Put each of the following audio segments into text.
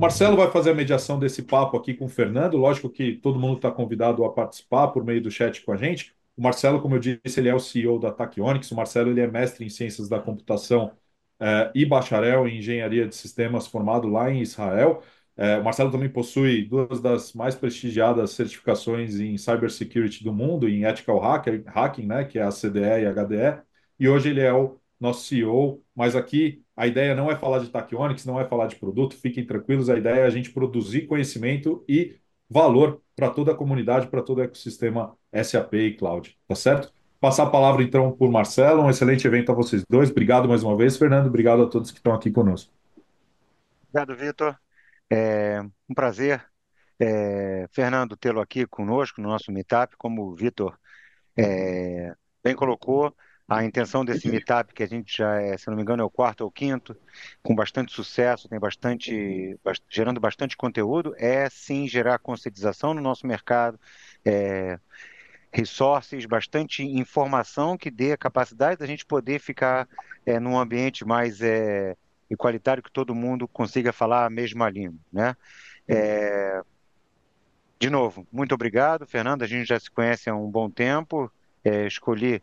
Marcelo vai fazer a mediação desse papo aqui com o Fernando. Lógico que todo mundo está convidado a participar por meio do chat com a gente. O Marcelo, como eu disse, ele é o CEO da Tachyonics. O Marcelo ele é mestre em ciências da computação e bacharel em engenharia de sistemas formado lá em Israel. O Marcelo também possui duas das mais prestigiadas certificações em cybersecurity do mundo, em hacking, né, que é a CDE e a HDE. E hoje ele é o nosso CEO, mas aqui a ideia não é falar de Tachyonics, não é falar de produto, fiquem tranquilos, a ideia é a gente produzir conhecimento e valor para toda a comunidade, para todo o ecossistema SAP e Cloud, tá certo? Passar a palavra então por Marcelo, um excelente evento a vocês dois. Obrigado mais uma vez, Fernando, obrigado a todos que estão aqui conosco. Obrigado, Vitor. Um prazer, Fernando, tê-lo aqui conosco no nosso Meetup. Como o Vitor bem colocou, a intenção desse Meetup, que a gente já, se não me engano, é o quarto ou quinto, com bastante sucesso, tem gerando bastante conteúdo, é sim gerar conscientização no nosso mercado, é, resources, bastante informação que dê a capacidade da gente poder ficar num ambiente mais igualitário, que todo mundo consiga falar a mesma língua, né? É, de novo, muito obrigado, Fernando. A gente já se conhece há um bom tempo. Escolhi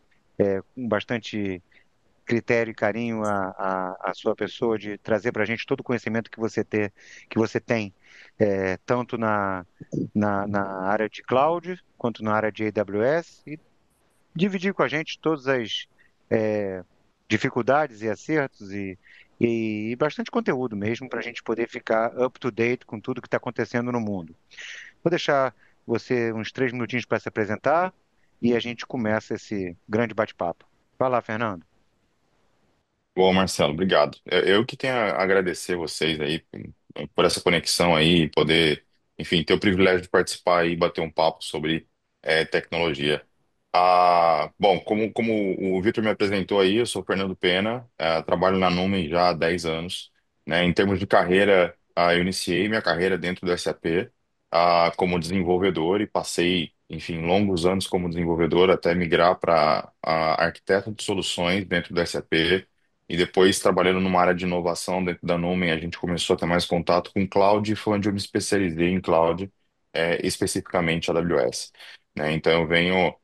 com bastante critério e carinho a sua pessoa de trazer para a gente todo o conhecimento que você tem, tanto na área de cloud quanto na área de AWS, e dividir com a gente todas as é, dificuldades e acertos e bastante conteúdo mesmo para a gente poder ficar up to date com tudo que está acontecendo no mundo. Vou deixar você uns 3 minutinhos para se apresentar e a gente começa esse grande bate-papo. Vai lá, Fernando. Bom, Marcelo, obrigado. Eu que tenho a agradecer vocês aí por essa conexão aí, poder, enfim, ter o privilégio de participar e bater um papo sobre tecnologia. Bom, como o Vitor me apresentou aí, eu sou o Fernando Pena, trabalho na Numen já há 10 anos, né? Em termos de carreira, eu iniciei minha carreira dentro do SAP, como desenvolvedor e passei, enfim, longos anos como desenvolvedor até migrar para arquiteto de soluções dentro do SAP. E depois, trabalhando numa área de inovação dentro da Numen, a gente começou a ter mais contato com cloud e foi onde eu me especializei em cloud, especificamente AWS. Né? Então, eu venho,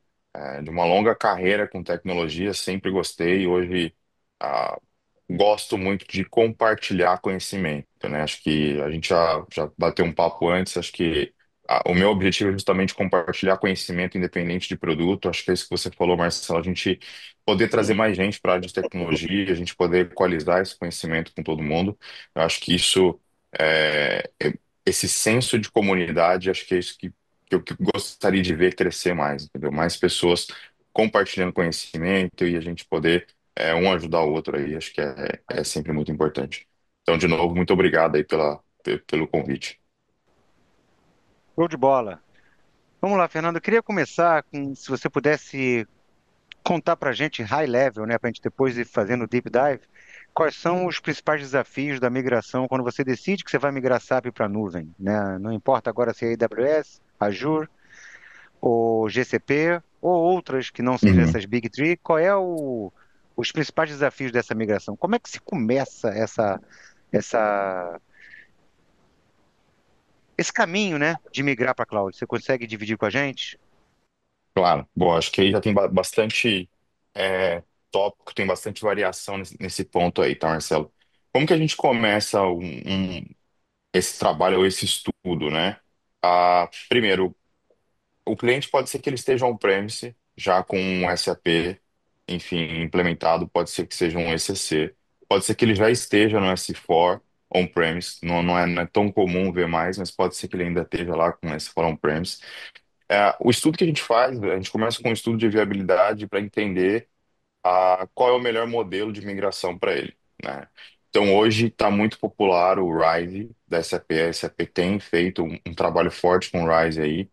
de uma longa carreira com tecnologia, sempre gostei. Hoje, ah, gosto muito de compartilhar conhecimento, né? Acho que a gente já bateu um papo antes, acho que o meu objetivo é justamente compartilhar conhecimento independente de produto. Acho que é isso que você falou, Marcelo, a gente poder trazer mais gente para a área de tecnologia, a gente poder equalizar esse conhecimento com todo mundo. Eu acho que isso, esse senso de comunidade, acho que é isso que eu gostaria de ver crescer mais, entendeu? Mais pessoas compartilhando conhecimento e a gente poder um ajudar o outro aí, acho que é sempre muito importante. Então, de novo, muito obrigado aí pelo convite. Show de bola. Vamos lá, Fernando. Eu queria começar com, se você pudesse contar para a gente, high level, né, para a gente depois ir fazendo deep dive, quais são os principais desafios da migração quando você decide que você vai migrar SAP para a nuvem, né? Não importa agora se é AWS, Azure, ou GCP, ou outras que não sejam Uhum. essas Big Three, qual é os principais desafios dessa migração? Como é que se começa essa, esse caminho, né, de migrar para a cloud? Você consegue dividir com a gente? Claro. Bom, acho que aí já tem bastante tópico, tem bastante variação nesse ponto aí, tá, Marcelo? Como que a gente começa esse trabalho ou esse estudo, né? Primeiro, o cliente pode ser que ele esteja on-premise, já com um SAP, enfim, implementado, pode ser que seja um ECC, pode ser que ele já esteja no S4 on-premise, não é tão comum ver mais, mas pode ser que ele ainda esteja lá com S4 on-premise. O estudo que a gente faz, a gente começa com um estudo de viabilidade para entender qual é o melhor modelo de migração para ele, né? Então, hoje está muito popular o RISE da SAP. A SAP tem feito um trabalho forte com o RISE aí.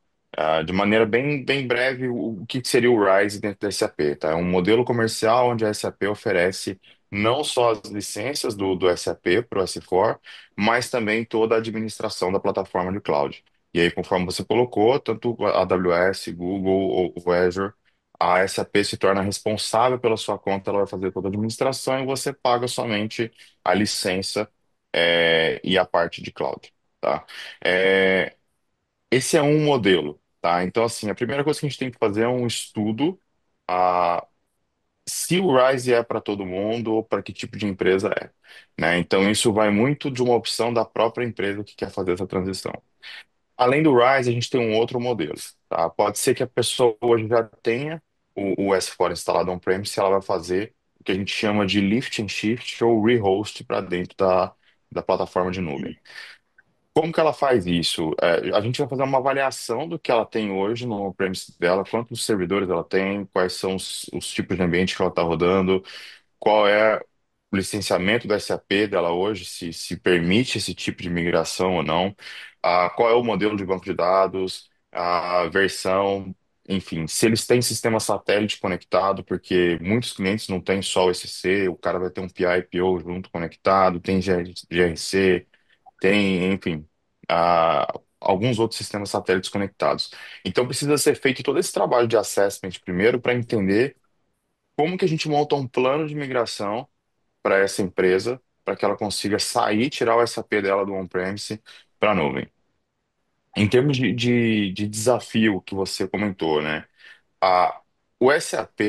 De maneira bem breve, o que seria o RISE dentro da SAP, tá? É um modelo comercial onde a SAP oferece não só as licenças do SAP para o S4, mas também toda a administração da plataforma de cloud. E aí, conforme você colocou, tanto a AWS, Google ou o Azure, a SAP se torna responsável pela sua conta, ela vai fazer toda a administração e você paga somente a licença, e a parte de cloud. tá? É, esse é um modelo, tá? Então, assim, a primeira coisa que a gente tem que fazer é um estudo se o Rise é para todo mundo ou para que tipo de empresa é, né? Então, isso vai muito de uma opção da própria empresa que quer fazer essa transição. Além do Rise, a gente tem um outro modelo, tá? Pode ser que a pessoa hoje já tenha o S4 instalado on-premise, ela vai fazer o que a gente chama de lift and shift ou rehost para dentro da plataforma de nuvem. Como que ela faz isso? A gente vai fazer uma avaliação do que ela tem hoje no on-premise dela, quantos servidores ela tem, quais são os tipos de ambiente que ela está rodando, qual é o licenciamento do SAP dela hoje, se permite esse tipo de migração ou não, qual é o modelo de banco de dados, a versão, enfim, se eles têm sistema satélite conectado, porque muitos clientes não têm só o ECC, o cara vai ter um PI e PO junto conectado, tem GRC, tem, enfim, alguns outros sistemas satélites conectados. Então precisa ser feito todo esse trabalho de assessment primeiro para entender como que a gente monta um plano de migração para essa empresa, para que ela consiga sair, tirar o SAP dela do on-premise para a nuvem. Em termos de desafio que você comentou, né? A, o SAP,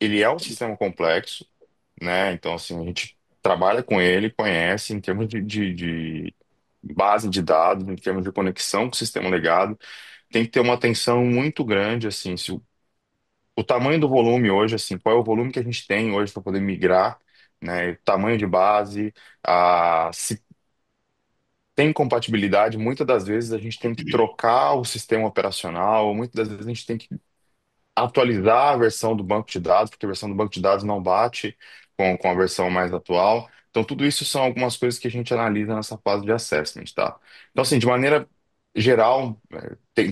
ele é um sistema complexo, né? Então, assim, a gente trabalha com ele, conhece em termos de base de dados, em termos de conexão com o sistema legado, tem que ter uma atenção muito grande, assim, se o tamanho do volume hoje, assim, qual é o volume que a gente tem hoje para poder migrar, né? Tamanho de base, se tem compatibilidade, muitas das vezes a gente tem que trocar o sistema operacional, muitas das vezes a gente tem que atualizar a versão do banco de dados, porque a versão do banco de dados não bate com a versão mais atual. Então, tudo isso são algumas coisas que a gente analisa nessa fase de assessment, tá? Então, assim, de maneira geral,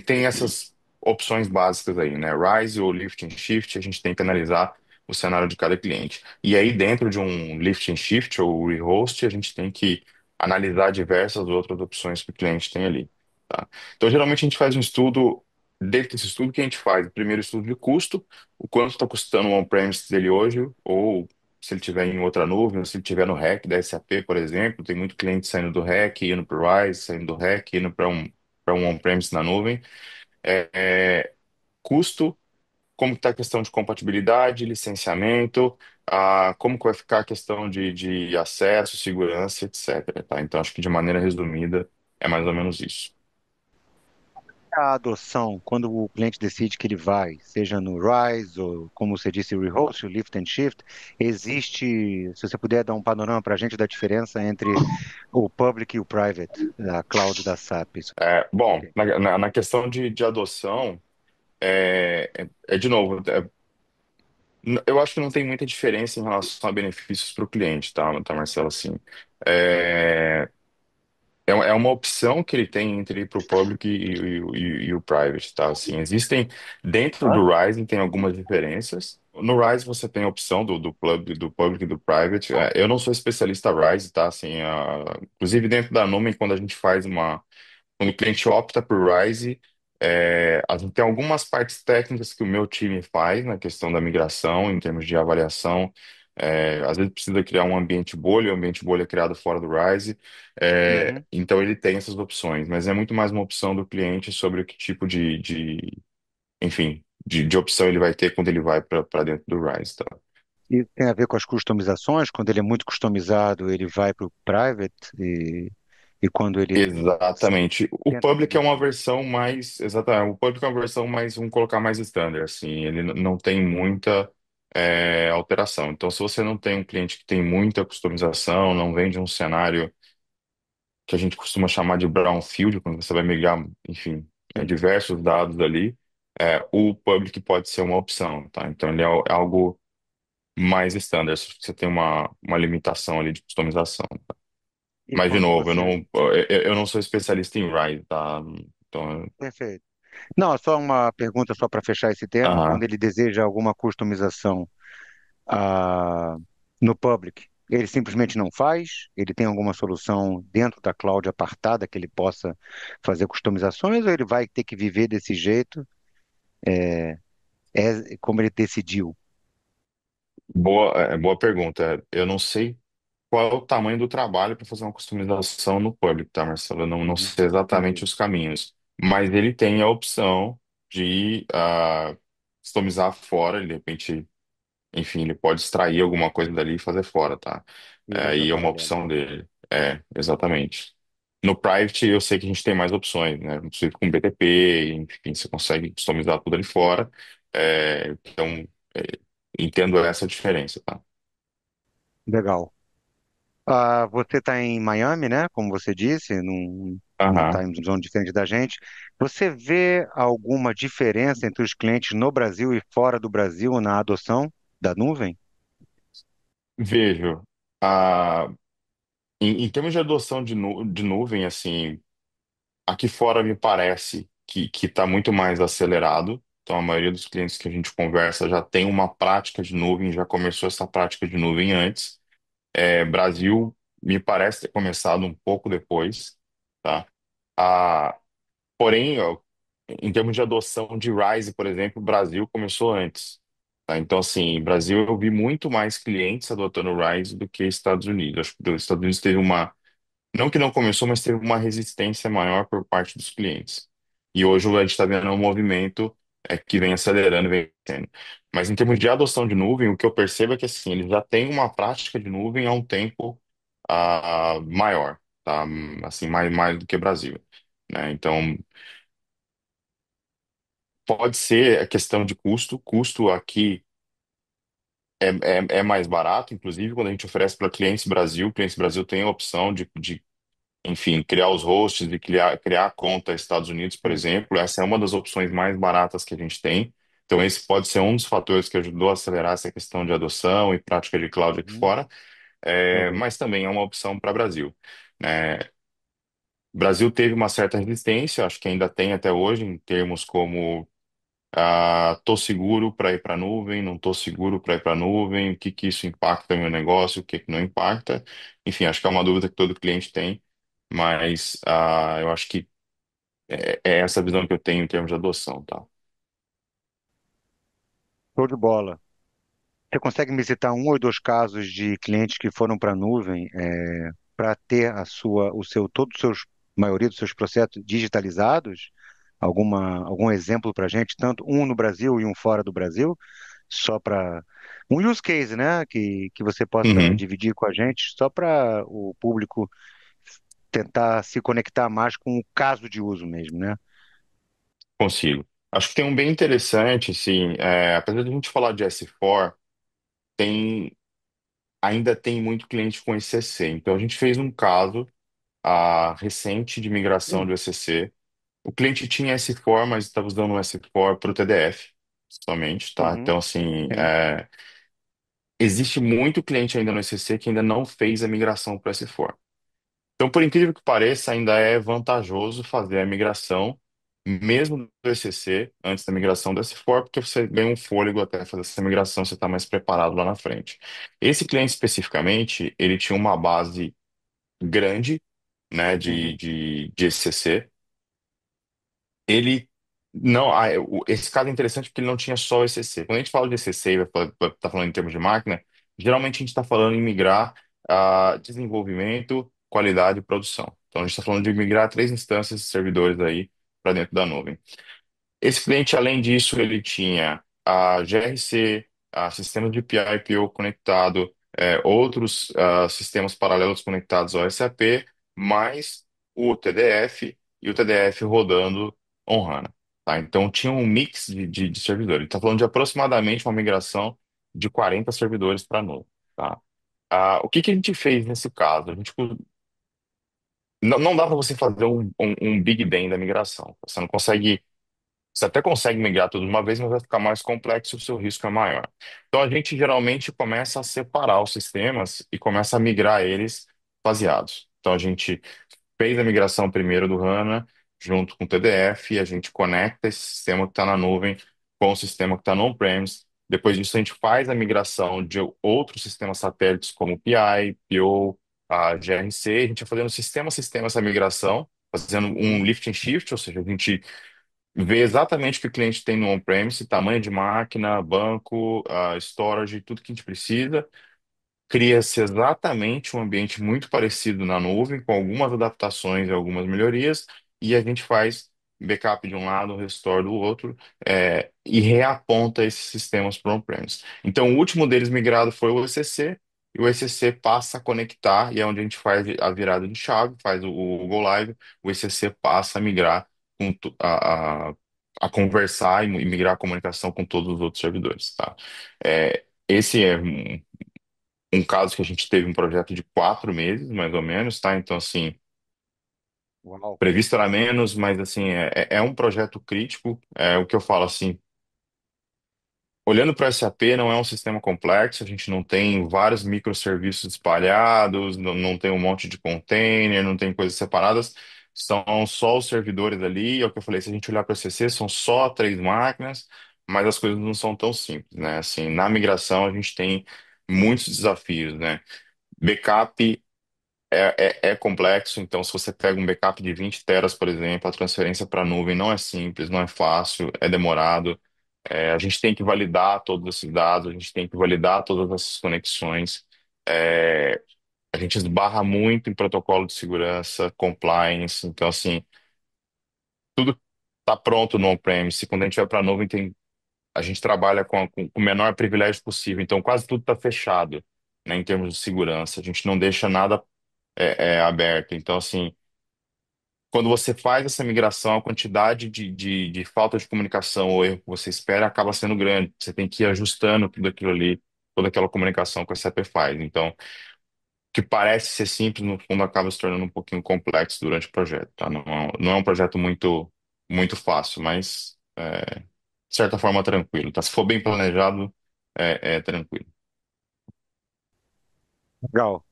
tem essas opções básicas aí, né? Rise ou Lift and Shift, a gente tem que analisar o cenário de cada cliente. E aí, dentro de um Lift and Shift ou Rehost, a gente tem que analisar diversas outras opções que o cliente tem ali, tá? Então, geralmente, a gente faz um estudo. Dentro desse estudo, que a gente faz? O primeiro estudo de custo, o quanto está custando o on-premise dele hoje, ou se ele tiver em outra nuvem, ou se ele tiver no REC da SAP, por exemplo. Tem muito cliente saindo do REC, indo para o RISE, saindo do REC, indo para um on-premise na nuvem. É, é, custo, como está a questão de compatibilidade, licenciamento, como que vai ficar a questão de acesso, segurança, etc. Tá? Então, acho que de maneira resumida, é mais ou menos isso. A adoção, quando o cliente decide que ele vai, seja no Rise ou, como você disse, Rehost, Lift and Shift, existe, se você puder dar um panorama para a gente da diferença entre o public e o private, da cloud da SAP. Isso. Bom, Ok. na questão de adoção, de novo, eu acho que não tem muita diferença em relação a benefícios para o cliente, tá, Marcelo? Assim, é, é uma opção que ele tem entre ir para o public e o private, tá? Assim, existem, dentro do Rising tem algumas diferenças. No Rise você tem a opção do public e do private. Eu não sou especialista Rise, tá? Assim, inclusive dentro da Numen, quando a gente faz quando o cliente opta por Rise, a gente tem algumas partes técnicas que o meu time faz na questão da migração, em termos de avaliação. Às vezes precisa criar um ambiente bolha, o ambiente bolha é criado fora do Rise. Uhum. Então ele tem essas opções, mas é muito mais uma opção do cliente sobre o que tipo enfim, de opção ele vai ter quando ele vai para dentro do Rise, tá? E tem a ver com as customizações, quando ele é muito customizado, ele vai para o private e quando ele Exatamente. O tenta Public é uma reduzir. versão mais, exatamente, o Public é uma versão mais, vamos colocar mais standard, assim, ele não tem muita alteração. Então, se você não tem um cliente que tem muita customização, não vem de um cenário que a gente costuma chamar de brownfield, quando você vai migrar, enfim, Sim. diversos dados ali, o Public pode ser uma opção, tá? Então, ele é algo mais standard, se você tem uma limitação ali de customização. E Mas, de quando novo, você. eu não sou especialista em Ride, tá? Então, Perfeito. Não, só uma pergunta só para fechar esse tema. Quando aham. ele deseja alguma customização ah, no public, ele simplesmente não faz? Ele tem alguma solução dentro da cloud apartada que ele possa fazer customizações ou ele vai ter que viver desse jeito, como ele decidiu? Boa pergunta. Eu não sei. qual é o tamanho do trabalho para fazer uma customização no public, tá, Marcelo? Eu não Uhum. sei exatamente Entendi. os caminhos, mas ele tem a opção de customizar fora, de repente, enfim, ele pode extrair alguma coisa dali e fazer fora, tá? E deixa E é uma paralelo. opção dele. Exatamente. No private, eu sei que a gente tem mais opções, né? Inclusive com BTP, enfim, você consegue customizar tudo ali fora. Então, é, entendo essa diferença, tá? Legal. Você está em Miami, né? Como você disse, numa Aham. time zone diferente da gente. Você vê alguma diferença entre os clientes no Brasil e fora do Brasil na adoção da nuvem? Vejo. Ah, em termos de adoção de nuvem, assim, aqui fora me parece que está muito mais acelerado. Então, a maioria dos clientes que a gente conversa já tem uma prática de nuvem, já começou essa prática de nuvem antes. Brasil me parece ter começado um pouco depois, tá? Ah, porém, ó, em termos de adoção de Rise, por exemplo, o Brasil começou antes. Tá? Então, assim, Brasil eu vi muito mais clientes adotando Rise do que Estados Unidos. Acho que os Estados Unidos teve uma, não que não começou, mas teve uma resistência maior por parte dos clientes. E hoje a gente está vendo um movimento que vem acelerando, vem tendo. Mas em termos de adoção de nuvem, o que eu percebo é que assim, eles já têm uma prática de nuvem há um tempo maior, tá? Assim, mais do que o Brasil, né? Então, pode ser a questão de custo. Custo aqui é mais barato, inclusive quando a gente oferece para clientes Brasil tem a opção de enfim, criar os hosts e criar a conta Estados Unidos, por Sim. exemplo. Essa é uma das opções mais baratas que a gente tem. Então, esse pode ser um dos fatores que ajudou a acelerar essa questão de adoção e prática de cloud aqui Uhum. fora, Ok. mas também é uma opção para o Brasil, né? O Brasil teve uma certa resistência, acho que ainda tem até hoje, em termos como tô seguro para ir para a nuvem, não tô seguro para ir para a nuvem, o que que isso impacta no meu negócio, o que que não impacta. Enfim, acho que é uma dúvida que todo cliente tem, mas eu acho que é essa a visão que eu tenho em termos de adoção, tá? Show de bola. Você consegue me citar um ou dois casos de clientes que foram para a nuvem para ter todos os seus, maioria dos seus processos digitalizados? Algum exemplo para a gente, tanto um no Brasil e um fora do Brasil, só para um use case, né, que você possa Uhum, dividir com a gente, só para o público tentar se conectar mais com o caso de uso mesmo, né? consigo. Acho que tem um bem interessante, assim, apesar de a gente falar de S4, tem, ainda tem muito cliente com ECC. Então, a gente fez um caso recente de migração de ECC. O cliente tinha S4, mas estava usando o S4 para o TDF somente, tá? Uhum, Então, assim, sim. existe muito cliente ainda no ECC que ainda não fez a migração para o S4. Então, por incrível que pareça, ainda é vantajoso fazer a migração, mesmo do ECC, antes da migração do S4, porque você ganha um fôlego até fazer essa migração, você está mais preparado lá na frente. Esse cliente especificamente, ele tinha uma base grande, né, Uhum, de ECC. Ele não, esse caso é interessante porque ele não tinha só o ECC. Quando a gente fala de ECC e tá falando em termos de máquina, geralmente a gente está falando em migrar desenvolvimento, qualidade e produção. Então a gente está falando de migrar três instâncias de servidores aí para dentro da nuvem. Esse cliente, além disso, ele tinha a GRC, a sistema de PI e PO conectado, outros sistemas paralelos conectados ao SAP, mais o TDF e o TDF rodando on-HANA. Tá? Então tinha um mix de servidores. Ele está falando de aproximadamente uma migração de 40 servidores para a nuvem. Tá? O que que a gente fez nesse caso? Não dá para você fazer um Big Bang da migração. Você não consegue você até consegue migrar tudo de uma vez, mas vai ficar mais complexo e o seu risco é maior. Então a gente geralmente começa a separar os sistemas e começa a migrar eles faseados. Então a gente fez a migração primeiro do HANA junto com o TDF e a gente conecta esse sistema que está na nuvem com o sistema que está no on-premise. Depois disso a gente faz a migração de outros sistemas satélites como PI, PO, a GRC. A gente vai fazendo sistema a sistema essa migração, fazendo um uhum, lift and shift, ou seja, a gente ver exatamente o que o cliente tem no on-premise, tamanho de máquina, banco, storage, tudo que a gente precisa. cria-se exatamente um ambiente muito parecido na nuvem, com algumas adaptações e algumas melhorias, e a gente faz backup de um lado, restore do outro, e reaponta esses sistemas para on-premise. Então, o último deles migrado foi o ECC, e o ECC passa a conectar, e é onde a gente faz a virada de chave, faz o Go Live, o ECC passa a migrar com a conversar e migrar a comunicação com todos os outros servidores, tá? Esse é um caso que a gente teve um projeto de 4 meses, mais ou menos, tá? Então, assim, Uau. previsto era menos, mas, assim, é um projeto crítico. É o que eu falo, assim, olhando para o SAP, não é um sistema complexo, a gente não tem vários microserviços espalhados, não tem um monte de container, não tem coisas separadas, são só os servidores ali. É o que eu falei, se a gente olhar para o CC, são só 3 máquinas, mas as coisas não são tão simples, né? Assim, na migração a gente tem muitos desafios, né? Backup é complexo, então se você pega um backup de 20 teras, por exemplo, a transferência para a nuvem não é simples, não é fácil, é demorado. A gente tem que validar todos esses dados, a gente tem que validar todas essas conexões. É, a gente esbarra muito em protocolo de segurança, compliance, então assim, tudo está pronto no on-premise. Quando a gente vai para a nuvem, a gente trabalha com o menor privilégio possível, então quase tudo está fechado, né, em termos de segurança. A gente não deixa nada aberto. Então, assim, quando você faz essa migração, a quantidade de falta de comunicação ou erro que você espera acaba sendo grande. Você tem que ir ajustando tudo aquilo ali, toda aquela comunicação que a SAP faz. Então, o que parece ser simples, no fundo, acaba se tornando um pouquinho complexo durante o projeto, tá? Não é um projeto muito fácil, mas, de certa forma, tranquilo, tá? Se for bem planejado, é tranquilo. Legal.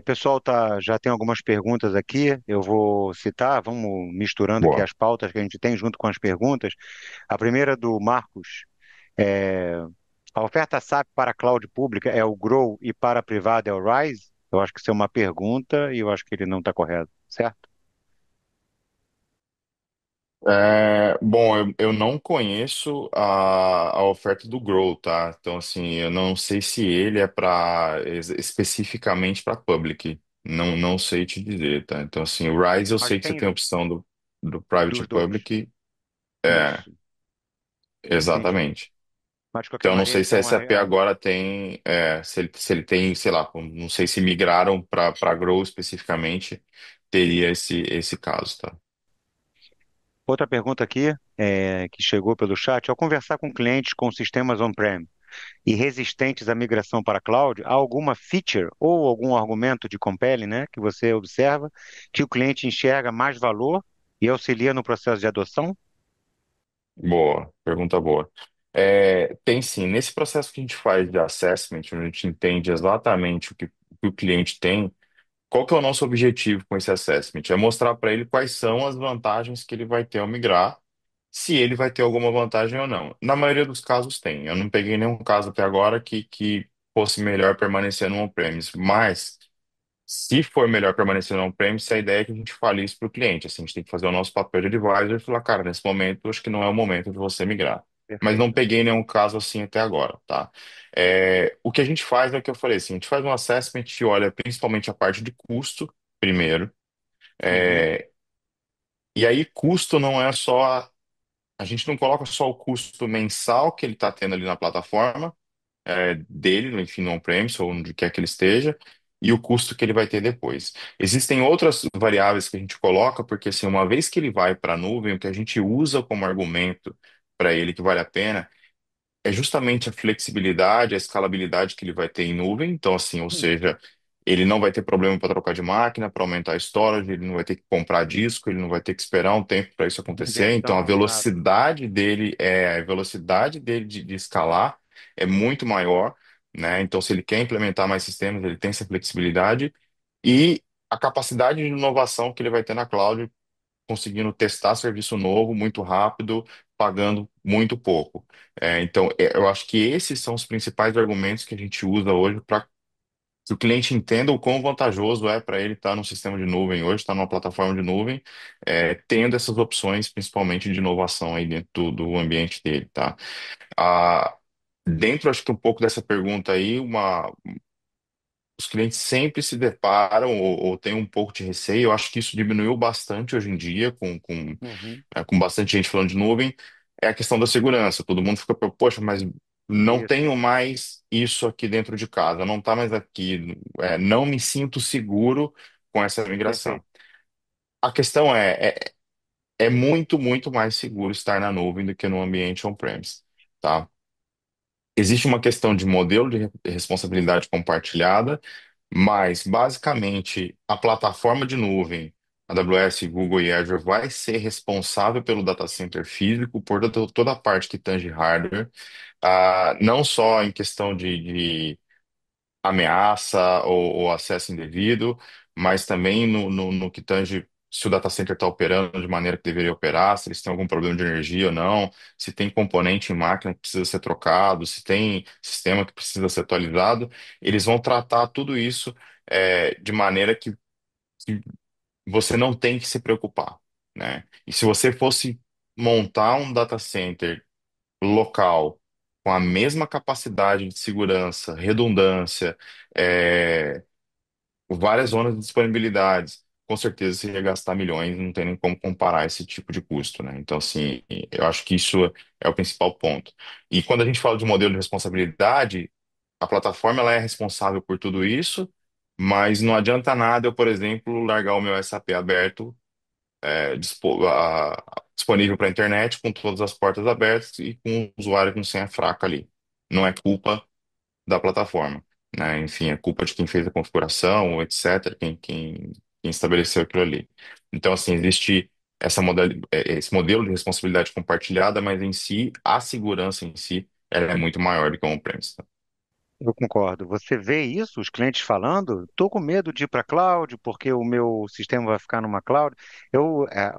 Pessoal, já tem algumas perguntas aqui. Eu vou citar, vamos misturando aqui Boa. as pautas que a gente tem junto com as perguntas. A primeira é do Marcos. É, a oferta SAP para a cloud pública é o Grow e para a privada é o Rise? Eu acho que isso é uma pergunta e eu acho que ele não está correto, certo? Bom, eu não conheço a oferta do Grow, tá? Então, assim, eu não sei se ele é para especificamente para public. Não sei te dizer, tá? Então, assim, o Rise eu Mas sei que você tem tem a opção do private dos e dois. public. É, Isso, entendi. exatamente. Mas de qualquer Então, eu não maneira, sei se a então, SAP agora tem, se ele tem, sei lá, não sei se migraram para Grow especificamente, teria esse caso, tá? outra pergunta aqui que chegou pelo chat. Ao conversar com clientes com sistemas on-prem e resistentes à migração para cloud, há alguma feature ou algum argumento de compelling, né, que você observa que o cliente enxerga mais valor e auxilia no processo de adoção? Boa, pergunta boa. Tem sim, nesse processo que a gente faz de assessment, onde a gente entende exatamente o que o cliente tem, qual que é o nosso objetivo com esse assessment? É mostrar para ele quais são as vantagens que ele vai ter ao migrar, se ele vai ter alguma vantagem ou não. Na maioria dos casos tem. Eu não peguei nenhum caso até agora que fosse melhor permanecer no on-premise, mas se for melhor permanecer no on-premise, a ideia é que a gente fale isso para o cliente. Assim, a gente tem que fazer o nosso papel de advisor e falar, cara, nesse momento, acho que não é o momento de você migrar. Mas não Perfeito. peguei nenhum caso assim até agora, tá? O que a gente faz é o que eu falei, assim, a gente faz um assessment e olha principalmente a parte de custo primeiro. Uhum. É, e aí, custo não é só. A gente não coloca só o custo mensal que ele está tendo ali na plataforma, dele, enfim, no on-premise ou onde quer que ele esteja, e o custo que ele vai ter depois. Existem outras variáveis que a gente coloca, porque assim, uma vez que ele vai para a nuvem, o que a gente usa como argumento para ele que vale a pena é justamente a flexibilidade, a escalabilidade que ele vai ter em nuvem. Então, assim, ou seja, ele não vai ter problema para trocar de máquina, para aumentar a storage, ele não vai ter que comprar disco, ele não vai ter que esperar um tempo para isso acontecer. Então, Inversão, exato. a velocidade dele de escalar é muito maior, né? Então, se ele quer implementar mais sistemas, ele tem essa flexibilidade e a capacidade de inovação que ele vai ter na cloud conseguindo testar serviço novo muito rápido, pagando muito pouco. Então, eu acho que esses são os principais argumentos que a gente usa hoje para que o cliente entenda o quão vantajoso é para ele estar num sistema de nuvem hoje, estar numa plataforma de nuvem, tendo essas opções, principalmente de inovação aí dentro do ambiente dele, tá? Ah, Dentro, acho que um pouco dessa pergunta aí, os clientes sempre se deparam ou têm um pouco de receio. Eu acho que isso diminuiu bastante hoje em dia, Uhum. com bastante gente falando de nuvem, é a questão da segurança. Todo mundo fica, poxa, mas não Isso, tenho mais isso aqui dentro de casa, não está mais aqui, não me sinto seguro com essa migração. perfeito. A questão é muito, muito mais seguro estar na nuvem do que no ambiente on-premise, tá? Existe uma questão de modelo de responsabilidade compartilhada, mas basicamente a plataforma de nuvem, AWS, Google e Azure, vai ser responsável pelo data center físico, por toda a parte que tange hardware, não só em questão de ameaça ou acesso indevido, mas também no que tange se o data center está operando de maneira que deveria operar, se eles têm algum problema de energia ou não, se tem componente em máquina que precisa ser trocado, se tem sistema que precisa ser atualizado, eles vão tratar tudo isso de maneira que você não tem que se preocupar, né? E se você fosse montar um data center local com a mesma capacidade de segurança, redundância, é, várias zonas de disponibilidades, com certeza você ia gastar milhões, não tem nem como comparar esse tipo de custo, né? Então, assim, eu acho que isso é o principal ponto. E quando a gente fala de modelo de responsabilidade, a plataforma ela é responsável por tudo isso, mas não adianta nada eu, por exemplo, largar o meu SAP aberto, disponível para a internet, com todas as portas abertas e com o usuário com senha fraca ali. Não é culpa da plataforma, né? Enfim, é culpa de quem fez a configuração, etc., quem estabeleceu aquilo ali. Então, assim, existe esse modelo de responsabilidade compartilhada, mas em si, a segurança em si, ela é muito maior do que o on-premise. Tá? Eu concordo. Você vê isso, os clientes falando, estou com medo de ir para a cloud, porque o meu sistema vai ficar numa cloud.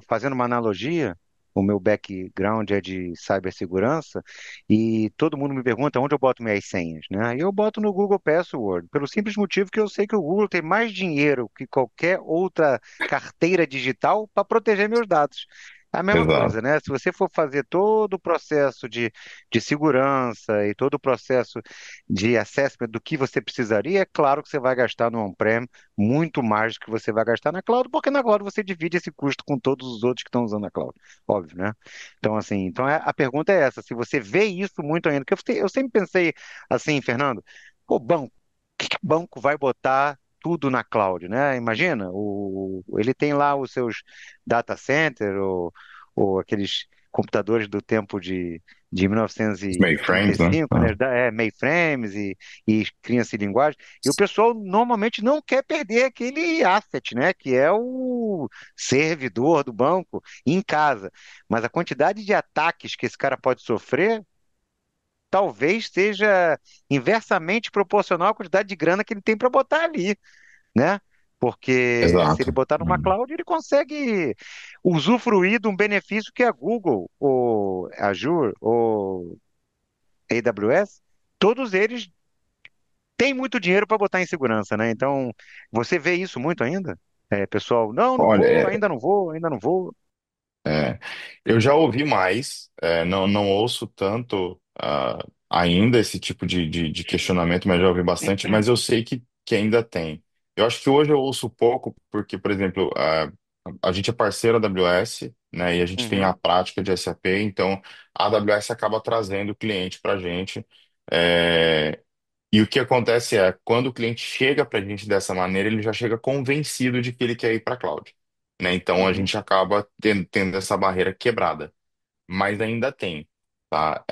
Fazendo uma analogia, o meu background é de cibersegurança e todo mundo me pergunta onde eu boto minhas senhas, né? E eu boto no Google Password, pelo simples motivo que eu sei que o Google tem mais dinheiro que qualquer outra carteira digital para proteger meus dados. É a mesma Exato, coisa, né? Se você for fazer todo o processo de segurança e todo o processo de assessment do que você precisaria, é claro que você vai gastar no on-prem muito mais do que você vai gastar na cloud, porque na cloud você divide esse custo com todos os outros que estão usando a cloud, óbvio, né? Então, assim, a pergunta é essa, se você vê isso muito ainda, porque eu sempre pensei assim, Fernando, pô, banco, que banco vai botar tudo na cloud, né? Imagina, ele tem lá os seus data center ou aqueles computadores do tempo de os mainframes, né? 1935, né? Mainframes e criança de linguagem. E o pessoal normalmente não quer perder aquele asset, né? Que é o servidor do banco em casa. Mas a quantidade de ataques que esse cara pode sofrer talvez seja inversamente proporcional à quantidade de grana que ele tem para botar ali, né? Porque se ele Exato. botar numa cloud, ele consegue usufruir de um benefício que a Google, ou Azure, ou AWS, todos eles têm muito dinheiro para botar em segurança, né? Então, você vê isso muito ainda? Pessoal, não, não Olha, vou, ainda não vou, ainda não vou. É, eu já ouvi mais, não ouço tanto ainda esse tipo de questionamento, mas já ouvi bastante, mas eu sei que ainda tem. Eu acho que hoje eu ouço pouco, porque, por exemplo, a gente é parceiro da AWS, né, e a gente tem a Uhum, prática de SAP, então a AWS acaba trazendo o cliente para a gente. é, e o que acontece é, quando o cliente chega para a gente dessa maneira, ele já chega convencido de que ele quer ir para a cloud, né? Então a uhum. gente acaba tendo essa barreira quebrada, mas ainda tem, tá?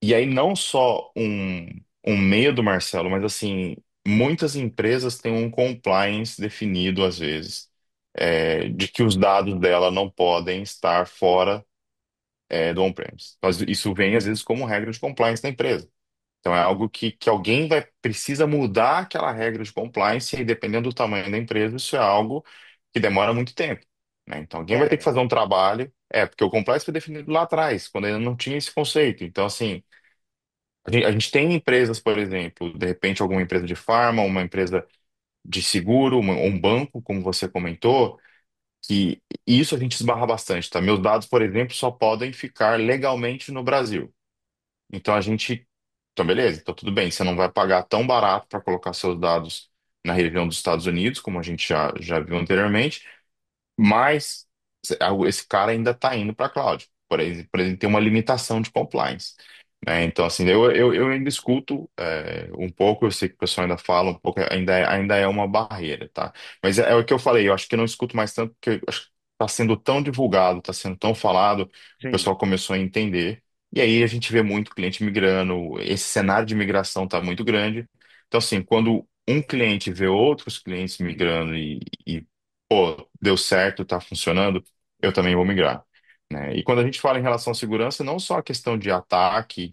E aí não só um medo, Marcelo, mas assim, muitas empresas têm um compliance definido às vezes, de que os dados dela não podem estar fora, do on-premise. Então, isso vem às vezes como regra de compliance da empresa. Então é algo que alguém precisa mudar aquela regra de compliance e dependendo do tamanho da empresa, isso é algo que demora muito tempo, né? Então alguém vai ter que É, fazer um trabalho, porque o compliance foi definido lá atrás, quando ainda não tinha esse conceito. Então assim, a gente tem empresas, por exemplo, de repente alguma empresa de farma, uma empresa de seguro, um banco, como você comentou, que isso a gente esbarra bastante, tá? Meus dados, por exemplo, só podem ficar legalmente no Brasil. Então a gente. Então, beleza, então tudo bem. Você não vai pagar tão barato para colocar seus dados, na região dos Estados Unidos, como a gente já viu anteriormente, mas esse cara ainda está indo para a cloud. Por exemplo, tem uma limitação de compliance. Né? Então, assim, eu ainda escuto um pouco, eu sei que o pessoal ainda fala um pouco, ainda é uma barreira, tá? Mas é o que eu falei, eu acho que eu não escuto mais tanto, porque está sendo tão divulgado, está sendo tão falado, o Sim. pessoal começou a entender. E aí a gente vê muito cliente migrando, esse cenário de migração está muito grande. Então, assim, quando um cliente vê outros clientes migrando e pô, deu certo, tá funcionando, eu também vou migrar. Né? E quando a gente fala em relação à segurança, não só a questão de ataque,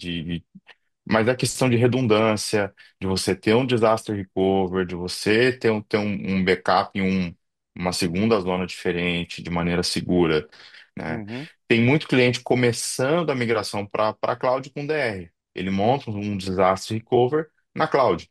mas a questão de redundância, de você ter um disaster recovery, de você ter um backup em uma segunda zona diferente, de maneira segura. Né? Uhum. Tem muito cliente começando a migração para cloud com DR. Ele monta um disaster recovery na cloud.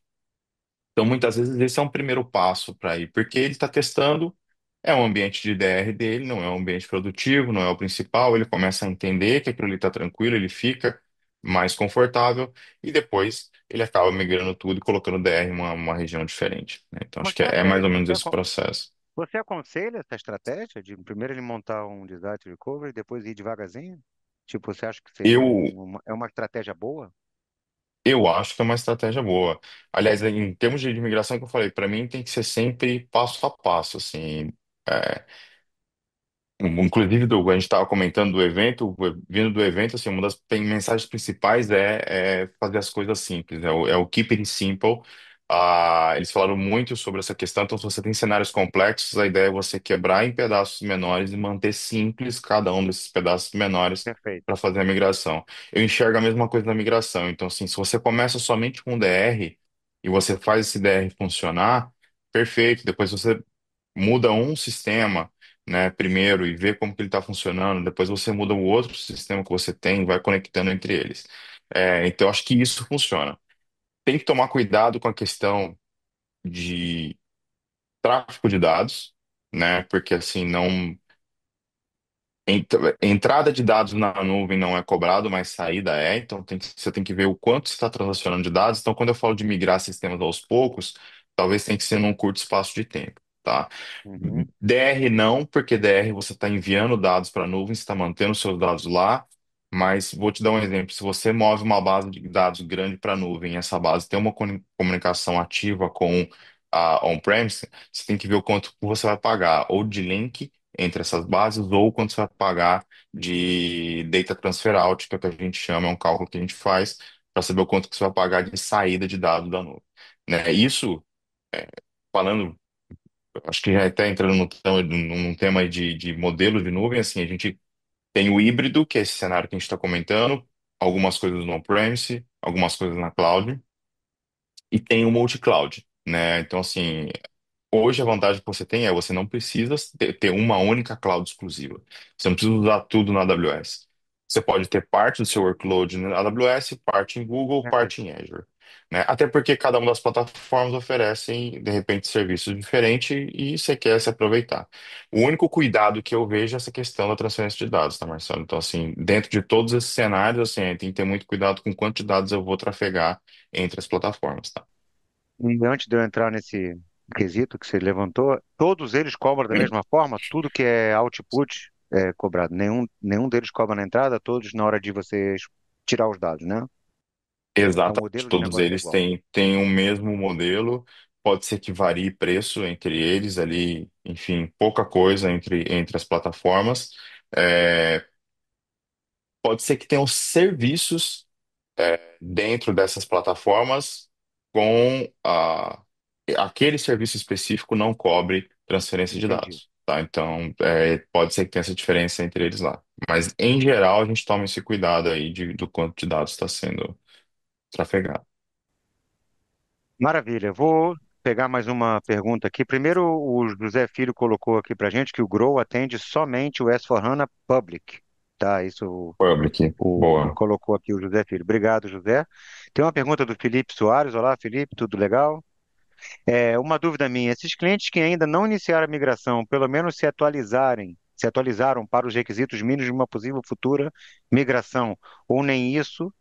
Então, muitas vezes, esse é um primeiro passo para ir, porque ele está testando, é um ambiente de DR dele, não é um ambiente produtivo, não é o principal, ele começa a entender que aquilo ali está tranquilo, ele fica mais confortável, e depois ele acaba migrando tudo e colocando DR em uma região diferente. Né? Então, acho que Você, é mais ou menos você, esse processo. você aconselha essa estratégia de primeiro ele montar um disaster recovery e depois ir devagarzinho? Tipo, você acha que seria Eu, é uma estratégia boa? eu acho que é uma estratégia boa. Aliás, em termos de imigração que eu falei, para mim tem que ser sempre passo a passo, assim. É, Inclusive, a gente estava comentando do evento, vindo do evento, assim, uma das mensagens principais é fazer as coisas simples, é o keep it simple. Eles falaram muito sobre essa questão, então se você tem cenários complexos, a ideia é você quebrar em pedaços menores e manter simples cada um desses pedaços menores Perfeito. para fazer a migração. Eu enxergo a mesma coisa na migração, então assim, se você começa somente com DR e você faz esse DR funcionar, perfeito, depois você muda um sistema, né, primeiro e vê como que ele está funcionando, depois você muda o outro sistema que você tem e vai conectando entre eles. Então, acho que isso funciona. Tem que tomar cuidado com a questão de tráfego de dados, né, porque assim, não. Entrada de dados na nuvem não é cobrado, mas saída é, então você tem que ver o quanto você está transacionando de dados. Então, quando eu falo de migrar sistemas aos poucos, talvez tenha que ser num curto espaço de tempo, tá? Uhum. DR não, porque DR você está enviando dados para a nuvem, você está mantendo seus dados lá, mas vou te dar um exemplo. Se você move uma base de dados grande para a nuvem, e essa base tem uma comunicação ativa com a on-premise, você tem que ver o quanto você vai pagar, ou de link entre essas bases, ou quanto você vai pagar de data transfer out, que é o que a gente chama, é um cálculo que a gente faz para saber o quanto que você vai pagar de saída de dados da nuvem. Né? Isso, falando. Acho que já está entrando num tema aí de modelo de nuvem, assim, a gente tem o híbrido, que é esse cenário que a gente está comentando, algumas coisas no on-premise, algumas coisas na cloud, e tem o multi-cloud, né? Então, assim, hoje a vantagem que você tem é você não precisa ter uma única cloud exclusiva. Você não precisa usar tudo na AWS. Você pode ter parte do seu workload na AWS, parte em Google, parte Perfeito. em Azure. Né? Até porque cada uma das plataformas oferecem, de repente, serviços diferentes e você quer se aproveitar. O único cuidado que eu vejo é essa questão da transferência de dados, tá, Marcelo? Então, assim, dentro de todos esses cenários, assim, tem que ter muito cuidado com quanto de dados eu vou trafegar entre as plataformas, tá? E antes de eu entrar nesse quesito que você levantou, todos eles cobram da mesma forma? Tudo que é output é cobrado. Nenhum deles cobra na entrada, todos na hora de você tirar os dados, né? É o Exatamente, modelo de todos negócio é eles igual. têm o mesmo modelo, pode ser que varie preço entre eles ali, enfim, pouca coisa entre as plataformas. É, pode ser que tenham serviços dentro dessas plataformas com aquele serviço específico não cobre transferência de Entendi. dados, tá? Então, pode ser que tenha essa diferença entre eles lá. Mas, em geral, a gente toma esse cuidado aí do quanto de dados está sendo trafegado. Maravilha. Vou pegar mais uma pergunta aqui. Primeiro, o José Filho colocou aqui para gente que o Grow atende somente o S/4HANA Public. Tá, isso Public, boa. colocou aqui o José Filho. Obrigado, José. Tem uma pergunta do Felipe Soares. Olá, Felipe, tudo legal? Uma dúvida minha: esses clientes que ainda não iniciaram a migração, pelo menos se atualizaram para os requisitos mínimos de uma possível futura migração, ou nem isso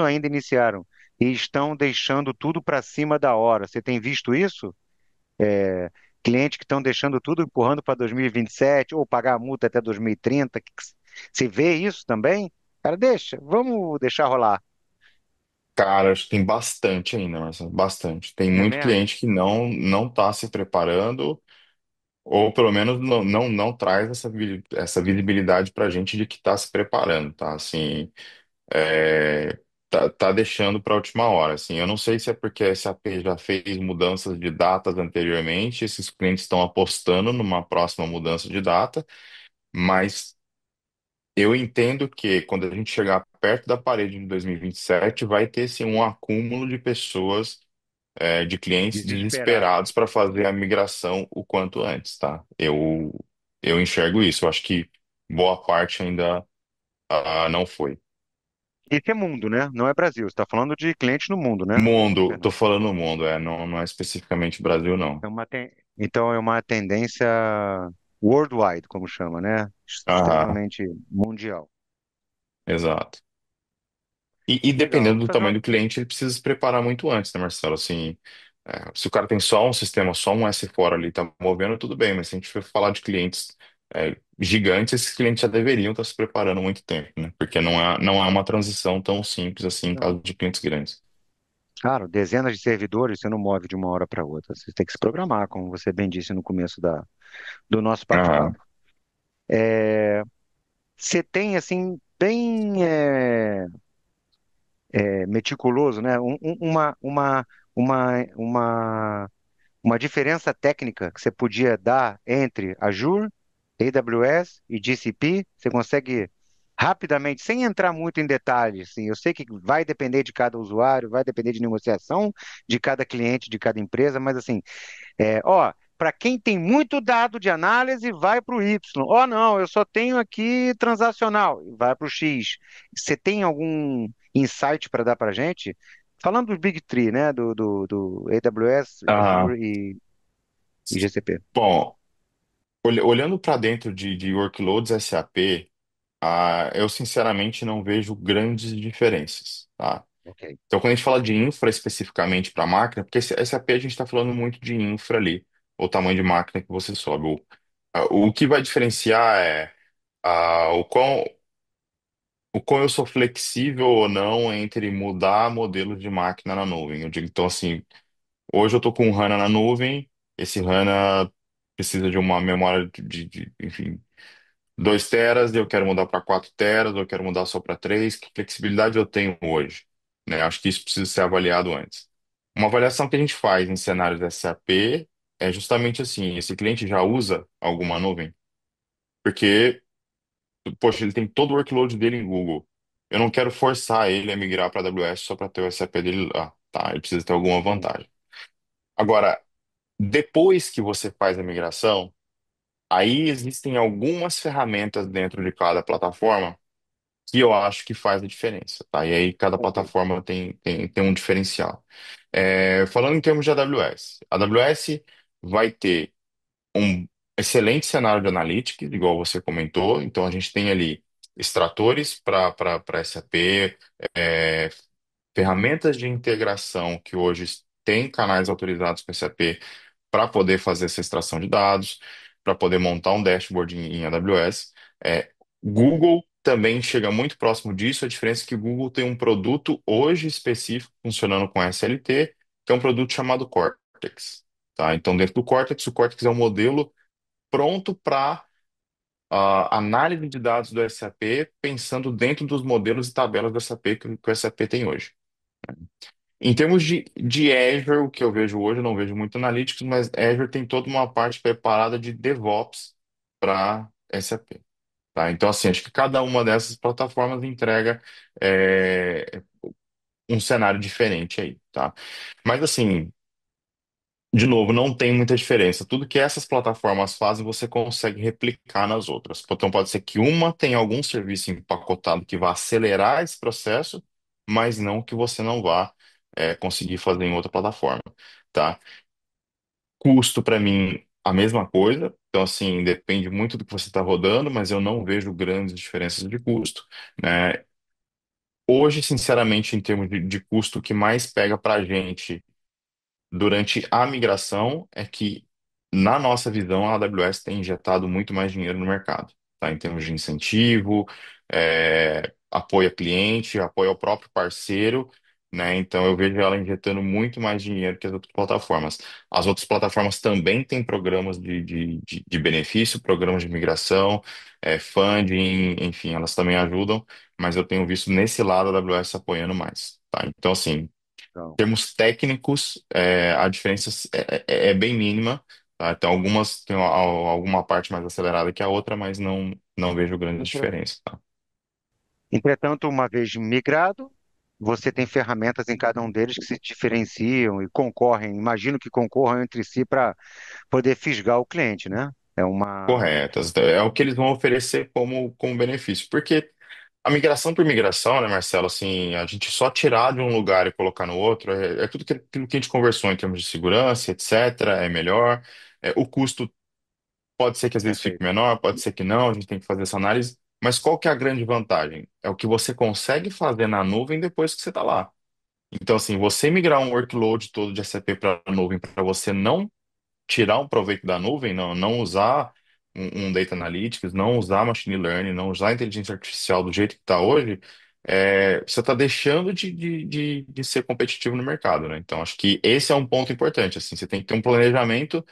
ainda iniciaram. e estão deixando tudo para cima da hora. Você tem visto isso? É, clientes que estão deixando tudo empurrando para 2027 ou pagar a multa até 2030. Você vê isso também? Cara, deixa, vamos deixar rolar. Cara, acho que tem bastante ainda, Marcelo, bastante. Tem Não é muito mesmo? cliente que não está se preparando, ou pelo menos não traz essa visibilidade para a gente de que está se preparando, tá? Assim, tá deixando para a última hora. Assim, eu não sei se é porque a SAP já fez mudanças de datas anteriormente, esses clientes estão apostando numa próxima mudança de data, mas eu entendo que quando a gente chegar perto da parede de 2027, vai ter sim um acúmulo de pessoas, de clientes Desesperado. desesperados para fazer a migração o quanto antes, tá? Eu enxergo isso. Eu acho que boa parte ainda não foi. Isso é mundo, né? Não é Brasil. Você está falando de clientes no mundo, né, Mundo, tô Fernando? falando mundo, não é especificamente Brasil, não. Então é uma tendência worldwide, como chama, né? Ah, Extremamente mundial. exato. E Legal. dependendo Vou do fazer tamanho uma... do cliente, ele precisa se preparar muito antes, né, Marcelo? Assim, se o cara tem só um sistema, só um S4 ali, tá movendo, tudo bem, mas se a gente for falar de clientes, gigantes, esses clientes já deveriam estar se preparando há muito tempo, né? Porque não é uma transição tão simples assim em caso Não. de clientes grandes. Claro, dezenas de servidores você não move de uma hora para outra. Você tem que se programar, como você bem disse no começo do nosso Ah, bate-papo. Você tem, assim, bem meticuloso, né? Uma diferença técnica que você podia dar entre Azure, AWS e GCP. Você consegue rapidamente, sem entrar muito em detalhes, assim, eu sei que vai depender de cada usuário, vai depender de negociação de cada cliente, de cada empresa, mas assim, para quem tem muito dado de análise, vai para o Y. Ó, não, eu só tenho aqui transacional, vai para o X. Você tem algum insight para dar para a gente? Falando do Big Three, né? Do AWS, ah, Azure e GCP. bom, olhando para dentro de workloads SAP, eu sinceramente não vejo grandes diferenças, tá? Ok. Então, quando a gente fala de infra especificamente para máquina, porque esse SAP a gente está falando muito de infra ali, o tamanho de máquina que você sobe. O que vai diferenciar é o quão eu sou flexível ou não entre mudar modelos de máquina na nuvem. Eu digo, então, assim, hoje eu estou com um HANA na nuvem, esse HANA precisa de uma memória enfim, 2 teras, eu quero mudar para 4 teras, eu quero mudar só para 3. Que flexibilidade eu tenho hoje? Né? Acho que isso precisa ser avaliado antes. Uma avaliação que a gente faz em cenários SAP é justamente assim: esse cliente já usa alguma nuvem? Porque, poxa, ele tem todo o workload dele em Google. Eu não quero forçar ele a migrar para a AWS só para ter o SAP dele lá. Tá, ele precisa ter alguma Sim. vantagem. Agora, depois que você faz a migração, aí existem algumas ferramentas dentro de cada plataforma que eu acho que faz a diferença, tá? E aí cada Ok. plataforma tem um diferencial. Falando em termos de AWS, a AWS vai ter um excelente cenário de analytics, igual você comentou. Então a gente tem ali extratores para SAP, é, ferramentas de integração que hoje têm canais autorizados para SAP para poder fazer essa extração de dados, para poder montar um dashboard em AWS. Google também chega muito próximo disso. A diferença é que o Google tem um produto hoje específico funcionando com SLT, que é um produto chamado Cortex. Tá? Então, dentro do Cortex, o Cortex é um modelo pronto para análise de dados do SAP, pensando dentro dos modelos e tabelas do SAP que o SAP tem hoje. Em termos de Azure, o que eu vejo hoje, eu não vejo muito Analytics, mas Azure tem toda uma parte preparada de DevOps para SAP. Tá? Então, assim, acho que cada uma dessas plataformas entrega um cenário diferente aí, tá? Mas, assim, de novo, não tem muita diferença. Tudo que essas plataformas fazem, você consegue replicar nas outras. Então, pode ser que uma tenha algum serviço empacotado que vá acelerar esse processo, mas não que você não vá, conseguir fazer em outra plataforma, tá? Custo, para mim, a mesma coisa. Então, assim, depende muito do que você está rodando, mas eu não vejo grandes diferenças de custo, né? Hoje, sinceramente, em termos de custo, o que mais pega para a gente durante a migração é que, na nossa visão, a AWS tem injetado muito mais dinheiro no mercado, tá? Em termos de incentivo, apoio a cliente, apoio ao próprio parceiro, né? Então eu vejo ela injetando muito mais dinheiro que as outras plataformas. As outras plataformas também têm programas de benefício, programas de migração, funding, enfim, elas também ajudam, mas eu tenho visto nesse lado a AWS apoiando mais, tá? Então, assim, Então, termos técnicos, a diferença é bem mínima, tá? Então, algumas têm alguma parte mais acelerada que a outra, mas não vejo grande entre- diferença, tá? entretanto, uma vez migrado, você tem ferramentas em cada um deles que se diferenciam e concorrem, imagino que concorram entre si para poder fisgar o cliente, né? É uma. Corretas. É o que eles vão oferecer como benefício. Porque a migração por migração, né, Marcelo, assim, a gente só tirar de um lugar e colocar no outro, é tudo aquilo que a gente conversou em termos de segurança, etc., é melhor. O custo pode ser que às vezes fique Perfeito. menor, pode ser que não, a gente tem que fazer essa análise. Mas qual que é a grande vantagem? É o que você consegue fazer na nuvem depois que você está lá. Então, assim, você migrar um workload todo de SAP para a nuvem para você não tirar um proveito da nuvem, não usar um Data Analytics, não usar Machine Learning, não usar inteligência artificial do jeito que está hoje, você está deixando de ser competitivo no mercado, né? Então, acho que esse é um ponto importante, assim, você tem que ter um planejamento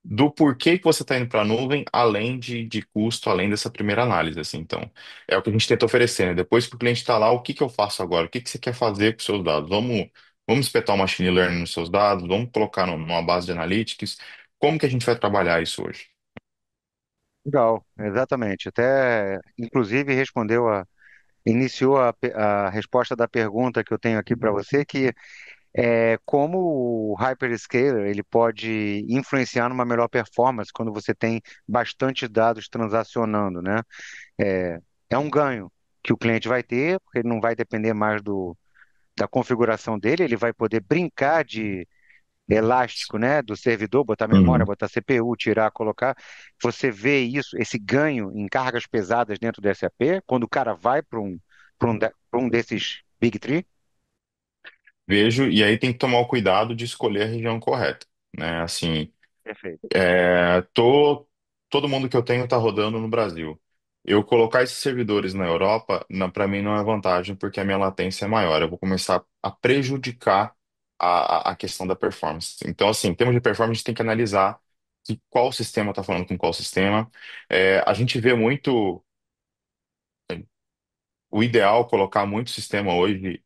do porquê que você está indo para a nuvem, além de custo, além dessa primeira análise, assim. Então, é o que a gente tenta oferecer, né? Depois que o cliente está lá, o que que eu faço agora? O que que você quer fazer com os seus dados? Vamos espetar o machine learning nos seus dados, vamos colocar numa base de analytics. Como que a gente vai trabalhar isso hoje? Legal, exatamente. Até, inclusive, iniciou a resposta da pergunta que eu tenho aqui para você, que é como o hyperscaler ele pode influenciar numa melhor performance quando você tem bastante dados transacionando, né? É, é um ganho que o cliente vai ter, porque ele não vai depender mais da configuração dele, ele vai poder brincar de elástico, né, do servidor, botar memória, Uhum. botar CPU, tirar, colocar. Você vê isso, esse ganho em cargas pesadas dentro do SAP, quando o cara vai para um desses Big Three? Vejo, e aí tem que tomar o cuidado de escolher a região correta, né? Assim, Perfeito. todo mundo que eu tenho está rodando no Brasil. Eu colocar esses servidores na Europa, para mim não é vantagem, porque a minha latência é maior. Eu vou começar a prejudicar a questão da performance. Então, assim, em termos de performance, a gente tem que analisar qual sistema está falando com qual sistema. A gente vê muito. O ideal, colocar muito sistema hoje,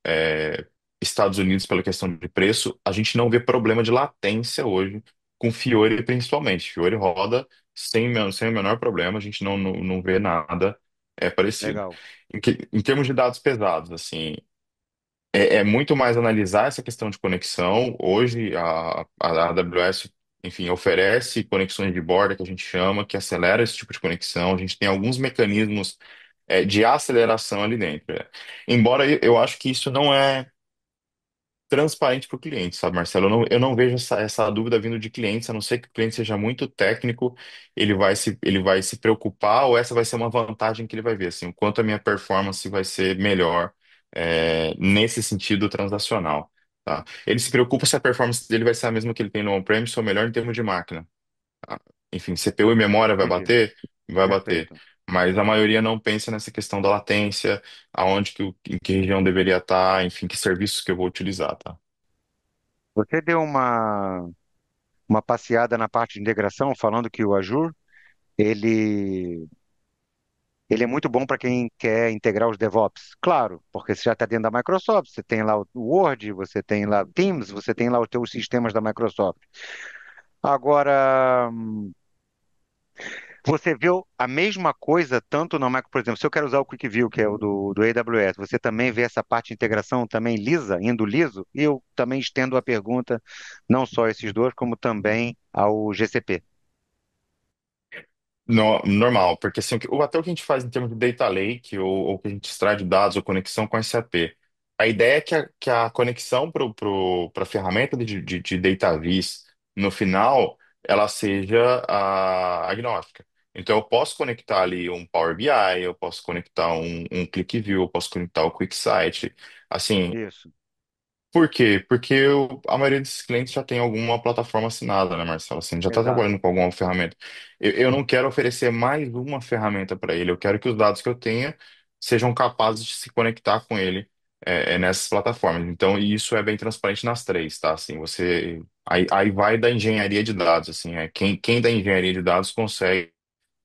Estados Unidos pela questão de preço, a gente não vê problema de latência hoje com Fiori principalmente. Fiori roda sem o menor problema, a gente não vê nada parecido. Legal. Em termos de dados pesados, assim, é muito mais analisar essa questão de conexão. Hoje, a AWS, enfim, oferece conexões de borda, que a gente chama, que acelera esse tipo de conexão. A gente tem alguns mecanismos, de aceleração ali dentro. Embora eu acho que isso não é transparente para o cliente, sabe, Marcelo? Eu não vejo essa dúvida vindo de clientes, a não ser que o cliente seja muito técnico, ele vai se preocupar, ou essa vai ser uma vantagem que ele vai ver, assim, o quanto a minha performance vai ser melhor, nesse sentido transacional, tá? Ele se preocupa se a performance dele vai ser a mesma que ele tem no on-premise ou melhor em termos de máquina. Tá? Enfim, CPU e memória vai Entendi. bater? Vai bater. Perfeito. Mas a maioria não pensa nessa questão da latência, aonde em que região deveria estar, enfim, que serviços que eu vou utilizar, tá? Você deu uma passeada na parte de integração, falando que o Azure, ele, ele é muito bom para quem quer integrar os DevOps. Claro, porque você já está dentro da Microsoft, você tem lá o Word, você tem lá Teams, você tem lá os teus sistemas da Microsoft. Agora, você vê a mesma coisa tanto na Microsoft, por exemplo, se eu quero usar o Quick View, que é o do AWS, você também vê essa parte de integração também lisa, indo liso? E eu também estendo a pergunta, não só a esses dois, como também ao GCP. Normal, porque assim, até o que a gente faz em termos de data lake, ou que a gente extrai de dados ou conexão com SAP, a ideia é que a conexão para a ferramenta de data vis, no final, ela seja agnóstica. Então, eu posso conectar ali um Power BI, eu posso conectar um ClickView, eu posso conectar o QuickSight. Assim, Isso, por quê? Porque a maioria desses clientes já tem alguma plataforma assinada, né, Marcelo? Assim, já está exato. trabalhando com alguma ferramenta. Eu não quero oferecer mais uma ferramenta para ele, eu quero que os dados que eu tenha sejam capazes de se conectar com ele nessas plataformas. Então, e isso é bem transparente nas três, tá? Assim, você. Aí vai da engenharia de dados, assim, quem da engenharia de dados consegue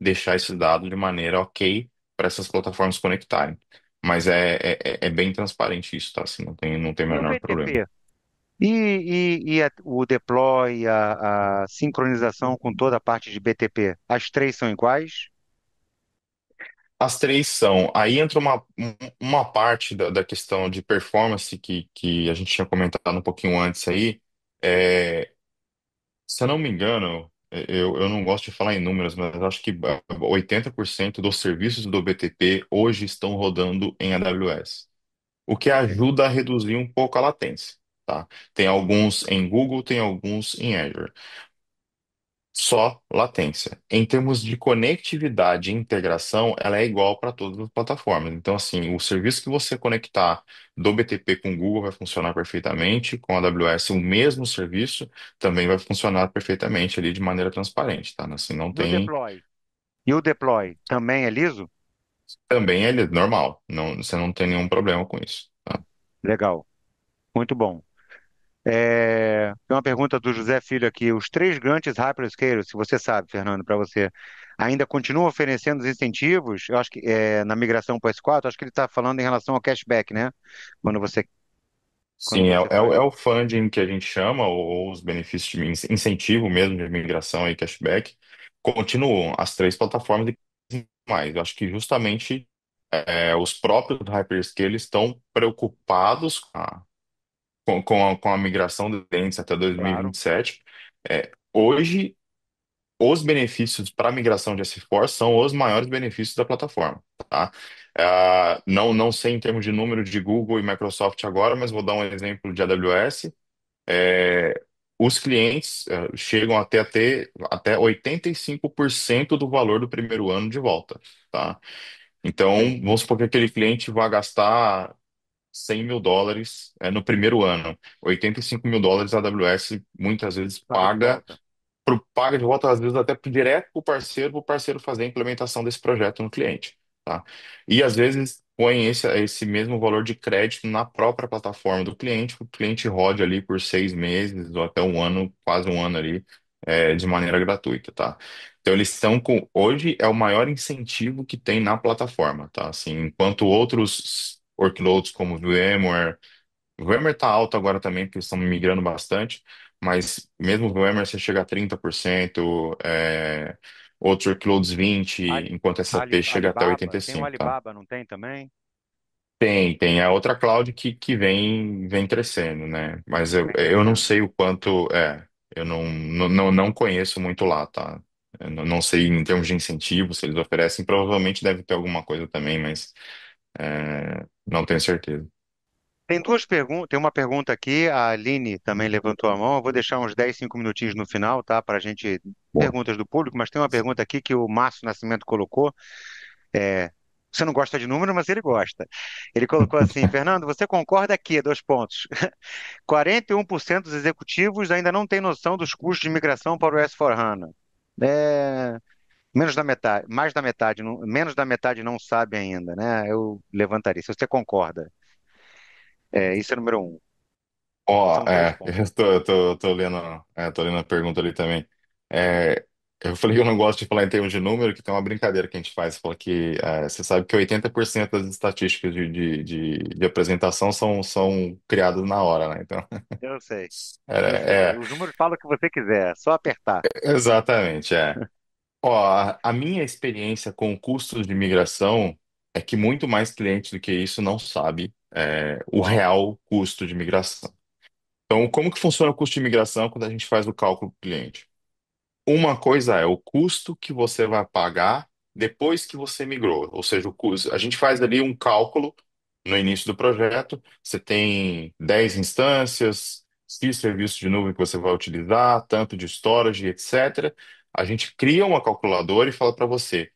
deixar esse dado de maneira ok para essas plataformas conectarem. Mas é bem transparente isso, tá? Assim, não tem o E o menor problema. BTP? O deploy, a sincronização com toda a parte de BTP? As três são iguais? As três são. Aí entra uma parte da questão de performance que a gente tinha comentado um pouquinho antes aí. É, se eu não me engano, eu não gosto de falar em números, mas eu acho que 80% dos serviços do BTP hoje estão rodando em AWS, o que Ok. ajuda a reduzir um pouco a latência, tá? Tem alguns em Google, tem alguns em Azure. Só latência. Em termos de conectividade e integração, ela é igual para todas as plataformas. Então, assim, o serviço que você conectar do BTP com o Google vai funcionar perfeitamente, com a AWS o mesmo serviço também vai funcionar perfeitamente ali de maneira transparente, tá? Assim, não E o tem. deploy? E o deploy também é liso? Também é normal, não, você não tem nenhum problema com isso, tá? Legal, muito bom. Tem uma pergunta do José Filho aqui. Os três grandes hyperscalers, se você sabe, Fernando, para você, ainda continuam oferecendo os incentivos? Eu acho que na migração para o S4, acho que ele está falando em relação ao cashback, né? Quando você, quando Sim, você faz. é o funding que a gente chama, ou os benefícios de incentivo mesmo de migração e cashback, continuam as três plataformas e mais. Eu acho que justamente os próprios hyperscalers estão preocupados com a migração dos clientes até Claro. 2027. Hoje, os benefícios para a migração de S4 são os maiores benefícios da plataforma, tá? Não sei em termos de número de Google e Microsoft agora, mas vou dar um exemplo de AWS. É, os clientes chegam até a ter até 85% do valor do primeiro ano de volta, tá? Então, Sim. vamos supor que aquele cliente vai gastar US$ 100.000 no primeiro ano. US$ 85.000 a AWS muitas vezes Paga de volta. paga de volta, às vezes, até direto para o parceiro fazer a implementação desse projeto no cliente, tá? E às vezes põe esse mesmo valor de crédito na própria plataforma do cliente, o cliente rode ali por 6 meses ou até um ano, quase um ano ali, de maneira gratuita, tá? Então eles estão com. Hoje é o maior incentivo que tem na plataforma, tá? Assim, enquanto outros workloads como VMware, o VMware está alto agora também, porque eles estão migrando bastante, mas mesmo o VMware você chega a 30%, outros workloads 20%, enquanto SAP chega até Alibaba, tem o 85%, tá? Alibaba, não tem também? Tem a outra cloud que vem crescendo, né? Mas eu, Vem eu não crescendo. sei o quanto eu não conheço muito lá, tá? Eu não sei em termos de incentivo se eles oferecem, provavelmente deve ter alguma coisa também, mas não tenho certeza. Tem duas perguntas, tem uma pergunta aqui, a Aline também levantou a mão. Eu vou deixar uns 10, 5 minutinhos no final, tá? Para a gente. Bom. Perguntas do público, mas tem uma pergunta aqui que o Márcio Nascimento colocou. É, você não gosta de número, mas ele gosta. Ele colocou assim: Fernando, você concorda aqui, dois pontos. 41% dos executivos ainda não têm noção dos custos de migração para o S4HANA. É, menos da metade, mais da metade, menos da metade não sabe ainda, né? Eu levantaria. Se você concorda, isso é número um. Ó, São três pontos. tô lendo a pergunta ali também. É, eu falei que eu não gosto de falar em termos de número, que tem uma brincadeira que a gente faz. Fala que você sabe que 80% das estatísticas de apresentação são criadas na hora, né? Então, Eu sei, eu sei. é, Os números falam o que você quiser, é só apertar. exatamente, é. Ó, a minha experiência com custos de migração é que muito mais clientes do que isso não sabe o real custo de migração. Então, como que funciona o custo de migração quando a gente faz o cálculo do cliente? Uma coisa é o custo que você vai pagar depois que você migrou, ou seja, o custo. A gente faz ali um cálculo no início do projeto. Você tem 10 instâncias, X serviços de nuvem que você vai utilizar, tanto de storage, etc. A gente cria uma calculadora e fala para você,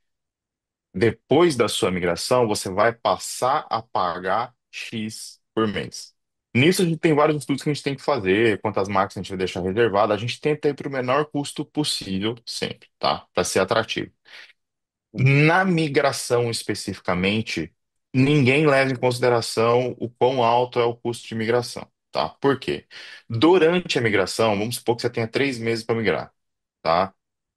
depois da sua migração, você vai passar a pagar X por mês. Nisso a gente tem vários estudos que a gente tem que fazer, quantas máquinas a gente vai deixar reservada. A gente tenta ir para o menor custo possível sempre, tá? Para ser atrativo. Na migração especificamente, ninguém leva em consideração o quão alto é o custo de migração, tá? Por quê? Durante a migração, vamos supor que você tenha 3 meses para migrar, tá?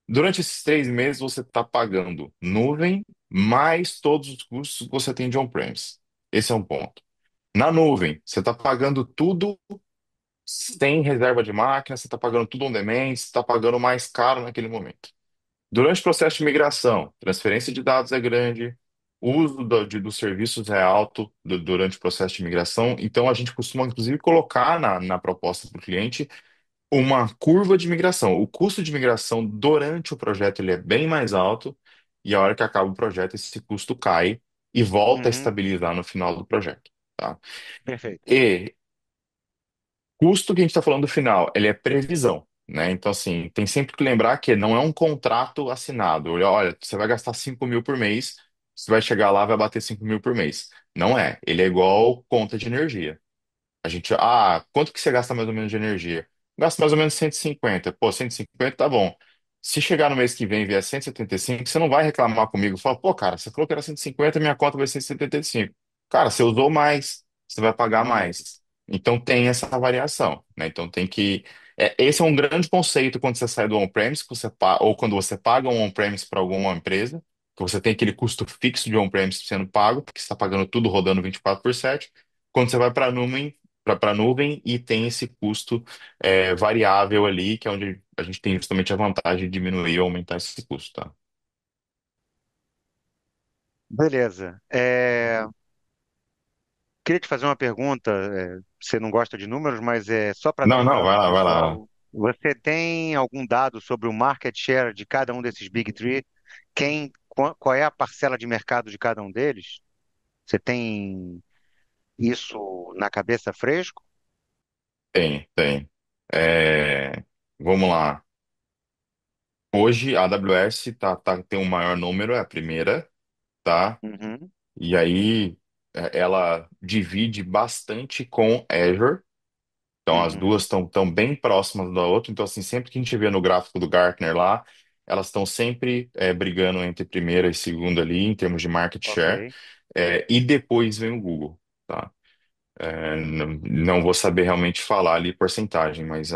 Durante esses 3 meses, você está pagando nuvem mais todos os custos que você tem de on-premise. Esse é um ponto. Na nuvem, você está pagando tudo sem reserva de máquina, você está pagando tudo on demand, você está pagando mais caro naquele momento. Durante o processo de migração, transferência de dados é grande, o uso dos serviços é alto durante o processo de migração, então a gente costuma, inclusive, colocar na proposta para o cliente uma curva de migração. O custo de migração durante o projeto ele é bem mais alto, e a hora que acaba o projeto, esse custo cai e volta a Uhum, estabilizar no final do projeto. Tá? perfeito. E custo que a gente está falando do final, ele é previsão, né? Então, assim, tem sempre que lembrar que não é um contrato assinado. Olha, você vai gastar 5 mil por mês, você vai chegar lá, vai bater 5 mil por mês. Não é. Ele é igual conta de energia. A gente, quanto que você gasta mais ou menos de energia? Gasta mais ou menos 150. Pô, 150 tá bom. Se chegar no mês que vem e vier 175, você não vai reclamar comigo. Fala, pô, cara, você falou que era 150, minha conta vai ser 175. Cara, você usou mais, você vai pagar Uhum. mais. Então tem essa variação, né? Então tem que. Esse é um grande conceito quando você sai do on-premise, ou quando você paga um on-premise para alguma empresa, que você tem aquele custo fixo de on-premise sendo pago, porque você está pagando tudo rodando 24/7. Quando você vai para a nuvem, para a nuvem e tem esse custo variável ali, que é onde a gente tem justamente a vantagem de diminuir ou aumentar esse custo, tá? Beleza. Queria te fazer uma pergunta. Você não gosta de números, mas é só para dar Não, um não, dado vai para o lá, vai lá. pessoal. Você tem algum dado sobre o market share de cada um desses Big Three? Qual é a parcela de mercado de cada um deles? Você tem isso na cabeça fresco? Tem, tem. É, vamos lá. Hoje a AWS tem um maior número, é a primeira, tá? Uhum, E aí ela divide bastante com Azure. Então, as duas uhum, estão bem próximas da outra. Então, assim, sempre que a gente vê no gráfico do Gartner lá, elas estão sempre brigando entre primeira e segunda ali, em termos de market share. ok. E depois vem o Google, tá? Não vou saber realmente falar ali porcentagem, mas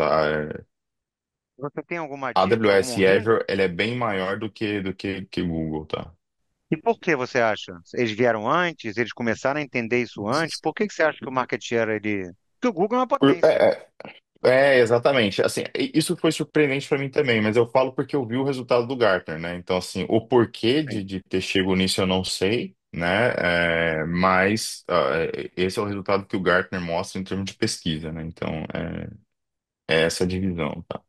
Você tem alguma a dica, AWS algum e hint? Azure, ela é bem maior do que o Google, tá? E por que você acha? Eles vieram antes? Eles começaram a entender isso antes? Por que você acha que o market share ele... Porque o Google é uma Por- potência. é, exatamente. Assim, isso foi surpreendente para mim também, mas eu falo porque eu vi o resultado do Gartner, né? Então, assim, o porquê Sim, de ter chego nisso eu não sei, né? Mas esse é o resultado que o Gartner mostra em termos de pesquisa, né? Então, é essa a divisão, tá?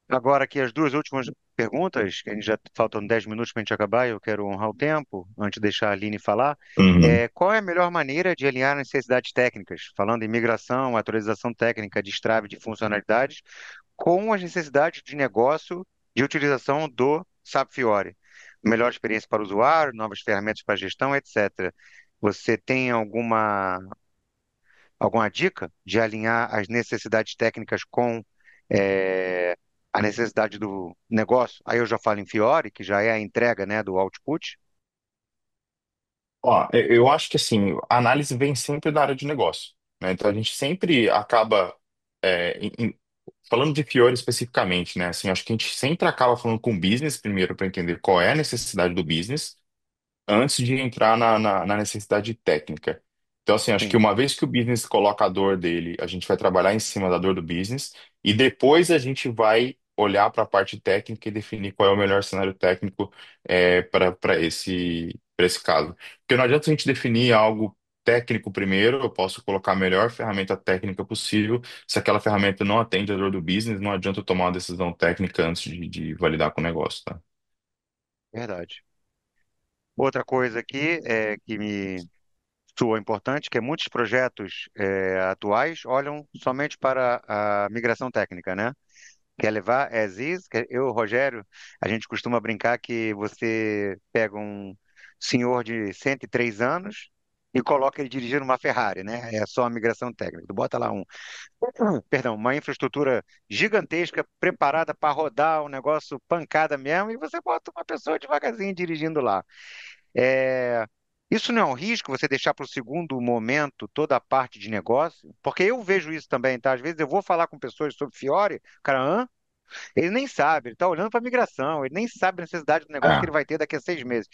agora aqui as duas últimas perguntas, que a gente já faltam 10 minutos para a gente acabar, e eu quero honrar o tempo, antes de deixar a Aline falar. Uhum. Qual é a melhor maneira de alinhar necessidades técnicas, falando em migração, atualização técnica, destrave de funcionalidades, com as necessidades de negócio de utilização do SAP Fiori? Melhor experiência para o usuário, novas ferramentas para gestão, etc. Você tem alguma dica de alinhar as necessidades técnicas com eh, a necessidade do negócio? Aí eu já falo em Fiori, que já é a entrega, né, do output. Ó, eu acho que assim, a análise vem sempre da área de negócio, né? Então a gente sempre acaba falando de Fiore especificamente, né? Assim, acho que a gente sempre acaba falando com o business primeiro para entender qual é a necessidade do business antes de entrar na necessidade técnica. Então, assim, acho que Sim, uma vez que o business coloca a dor dele, a gente vai trabalhar em cima da dor do business e depois a gente vai olhar para a parte técnica e definir qual é o melhor cenário técnico para esse caso. Porque não adianta a gente definir algo técnico primeiro, eu posso colocar a melhor ferramenta técnica possível. Se aquela ferramenta não atende a dor do business, não adianta eu tomar uma decisão técnica antes de validar com o negócio, tá? verdade. Outra coisa aqui que me soa importante, que é muitos projetos atuais olham somente para a migração técnica, né? Quer levar as is? Eu, Rogério, a gente costuma brincar que você pega um senhor de 103 anos e coloca ele dirigindo uma Ferrari, né? É só a migração técnica. Tu bota lá perdão, uma infraestrutura gigantesca preparada para rodar um negócio pancada mesmo e você bota uma pessoa devagarzinho dirigindo lá. É, Isso não é um risco, você deixar para o segundo momento toda a parte de negócio? Porque eu vejo isso também, tá? Às vezes eu vou falar com pessoas sobre Fiore, o cara, hã? Ele nem sabe, ele está olhando para a migração, ele nem sabe a necessidade do negócio que É, ele vai ter daqui a 6 meses.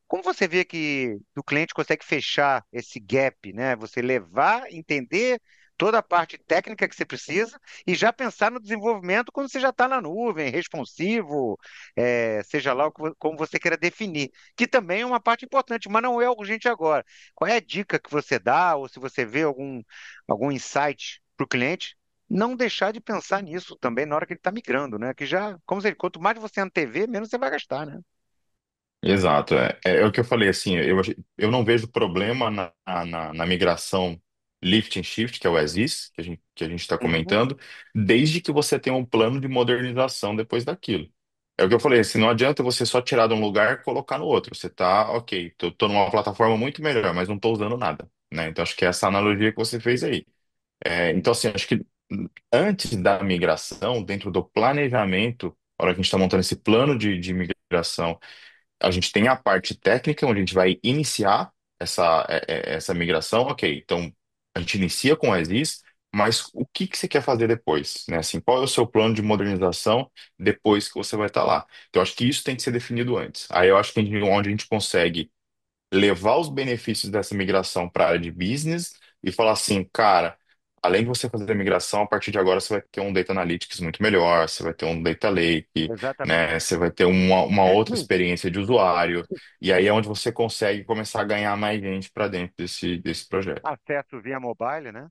Como você vê que o cliente consegue fechar esse gap, né? Você levar, entender toda a parte técnica que você precisa e já pensar no desenvolvimento quando você já está na nuvem, responsivo, seja lá como você queira definir, que também é uma parte importante, mas não é urgente agora. Qual é a dica que você dá, ou se você vê algum insight para o cliente? Não deixar de pensar nisso também na hora que ele está migrando, né? Que já, como você, quanto mais você antever, menos você vai gastar, né? exato. É o que eu falei, assim, eu não vejo problema na migração lift and shift, que é o as-is, que a gente está Uhum. comentando, desde que você tenha um plano de modernização depois daquilo. É o que eu falei, assim, não adianta você só tirar de um lugar e colocar no outro. Você tá, ok, tô numa plataforma muito melhor, mas não tô usando nada, né? Então acho que é essa analogia que você fez aí. Então, assim, acho que antes da migração, dentro do planejamento, na hora que a gente está montando esse plano de migração, a gente tem a parte técnica, onde a gente vai iniciar essa migração. Ok, então a gente inicia com as is, mas o que que você quer fazer depois, né? Assim, qual é o seu plano de modernização depois que você vai estar lá? Então, acho que isso tem que ser definido antes. Aí eu acho que onde a gente consegue levar os benefícios dessa migração para a área de business e falar assim, cara, além de você fazer a migração, a partir de agora você vai ter um data analytics muito melhor, você vai ter um data lake, né? Exatamente. Você vai ter uma outra experiência de usuário, e aí é onde você consegue começar a ganhar mais gente para dentro desse projeto. Acesso via mobile, né?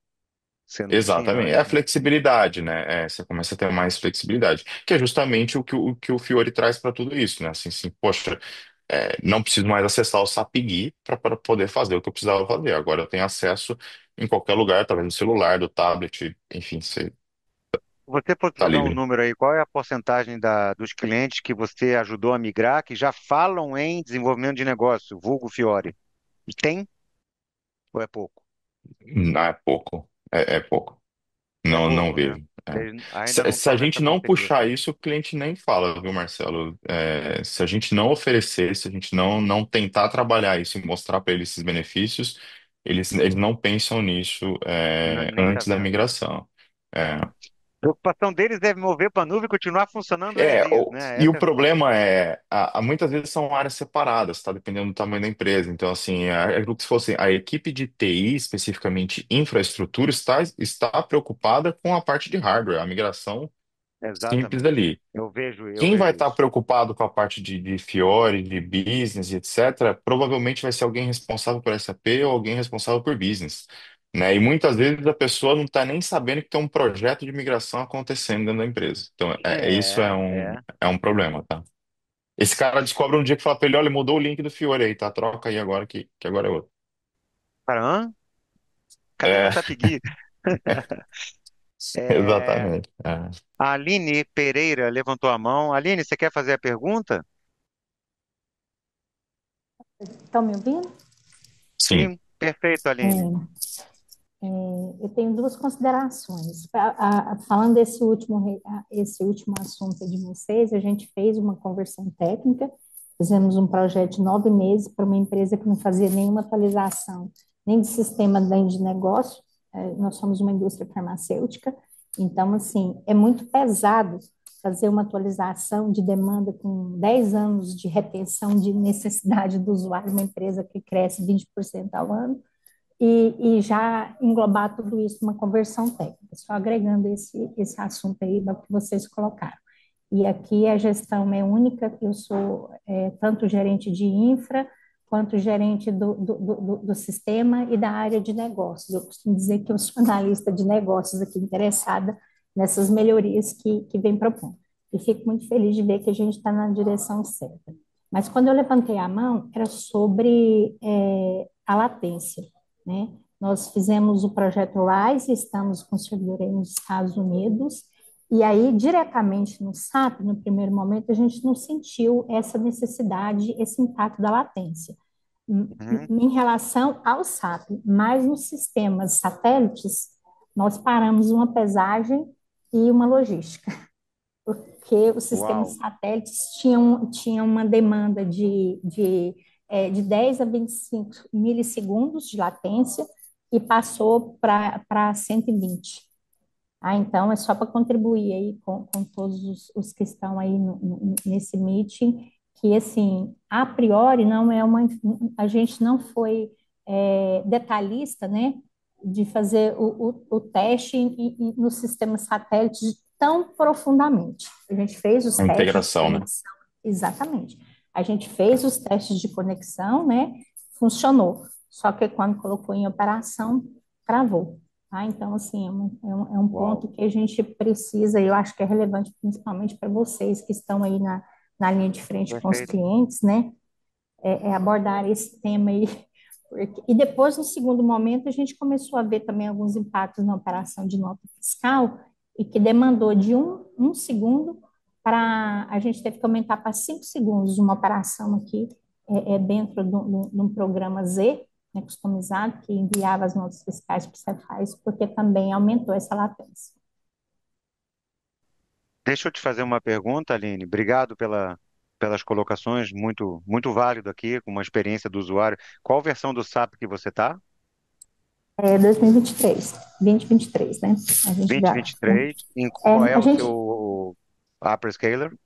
Você não tinha Exatamente, é a antes, né? flexibilidade, né? Você começa a ter mais flexibilidade, que é justamente o que o Fiori traz para tudo isso, né? Assim, poxa, não preciso mais acessar o SAPGUI para poder fazer o que eu precisava fazer. Agora eu tenho acesso em qualquer lugar, através do celular, do tablet, enfim, você Se você fosse está jogar um livre. número aí, qual é a porcentagem dos clientes que você ajudou a migrar que já falam em desenvolvimento de negócio, vulgo Fiore? E tem ou é pouco? Não é pouco, é pouco. É Não, não pouco, né? vejo. É. Eles ainda Se, não se a estão gente nessa não puxar conscientização. isso, o cliente nem fala, viu, Marcelo? Se a gente não oferecer, se a gente não tentar trabalhar isso e mostrar para eles esses benefícios, eles não pensam nisso Nem tá antes da vendo, né? migração. É. A preocupação deles deve mover para a nuvem e continuar funcionando as is, né? E o Essa é... problema muitas vezes são áreas separadas, tá? Dependendo do tamanho da empresa. Então, assim, é aquilo que se fosse a equipe de TI, especificamente infraestrutura, está preocupada com a parte de hardware, a migração simples Exatamente. ali. Eu Quem vai vejo estar isso. preocupado com a parte de Fiori, de business, e etc., provavelmente vai ser alguém responsável por SAP ou alguém responsável por business, né? E muitas vezes a pessoa não está nem sabendo que tem um projeto de migração acontecendo dentro da empresa. Então, isso É, é. é um problema, tá? Esse cara descobre um dia que fala pra ele, olha, mudou o link do Fiori aí, tá? Troca aí agora que agora é outro. Cara, hã? Cadê meu É, Sapigui? É, exatamente. É. a Aline Pereira levantou a mão. Aline, você quer fazer a pergunta? Estão me ouvindo? Sim, Sim, perfeito, Aline. É, eu tenho duas considerações. Falando desse esse último assunto de vocês, a gente fez uma conversão técnica, fizemos um projeto de 9 meses para uma empresa que não fazia nenhuma atualização, nem de sistema nem de negócio. Nós somos uma indústria farmacêutica, então, assim, é muito pesado fazer uma atualização de demanda com 10 anos de retenção de necessidade do usuário, uma empresa que cresce 20% ao ano e já englobar tudo isso numa conversão técnica, só agregando esse assunto aí que vocês colocaram. E aqui a gestão é única, eu sou tanto gerente de infra, quanto gerente do sistema e da área de negócios. Eu costumo dizer que eu sou analista de negócios aqui, interessada nessas melhorias que vem propondo. E fico muito feliz de ver que a gente está na direção certa. Mas quando eu levantei a mão, era sobre a latência, né? Nós fizemos o projeto RISE, estamos com o servidor aí nos Estados Unidos, E aí, diretamente no SAP, no primeiro momento, a gente não sentiu essa necessidade, esse impacto da latência. Uhum. Em relação ao SAP, mas nos sistemas satélites, nós paramos uma pesagem e uma logística, porque os sistemas Uau, satélites tinham uma demanda de 10 a 25 milissegundos de latência e passou para 120. Então, é só para contribuir aí com todos os que estão aí nesse meeting, que, assim, a priori, não é uma, a gente não foi detalhista, né, de fazer o teste nos sistemas satélites tão profundamente. A gente fez os A testes de integração, né? conexão, exatamente. A gente fez os testes de conexão, né, funcionou. Só que quando colocou em operação, travou. Tá? Então, assim, é um ponto uau, que a gente precisa, e eu acho que é relevante principalmente para vocês que estão aí na linha de frente com os perfeito. clientes, né? Abordar esse tema aí. E depois, no segundo momento, a gente começou a ver também alguns impactos na operação de nota fiscal e que demandou de um segundo para a gente teve que aumentar para 5 segundos uma operação aqui dentro de um programa Z, né, customizado, que enviava as notas fiscais para o Cefaz, porque também aumentou essa latência. Deixa eu te fazer uma pergunta, Aline. Obrigado pelas colocações, muito válido aqui, com uma experiência do usuário. Qual versão do SAP que você está? 2023, 2023, né? A gente já, 2023. é, Qual é a o gente seu hyperscaler?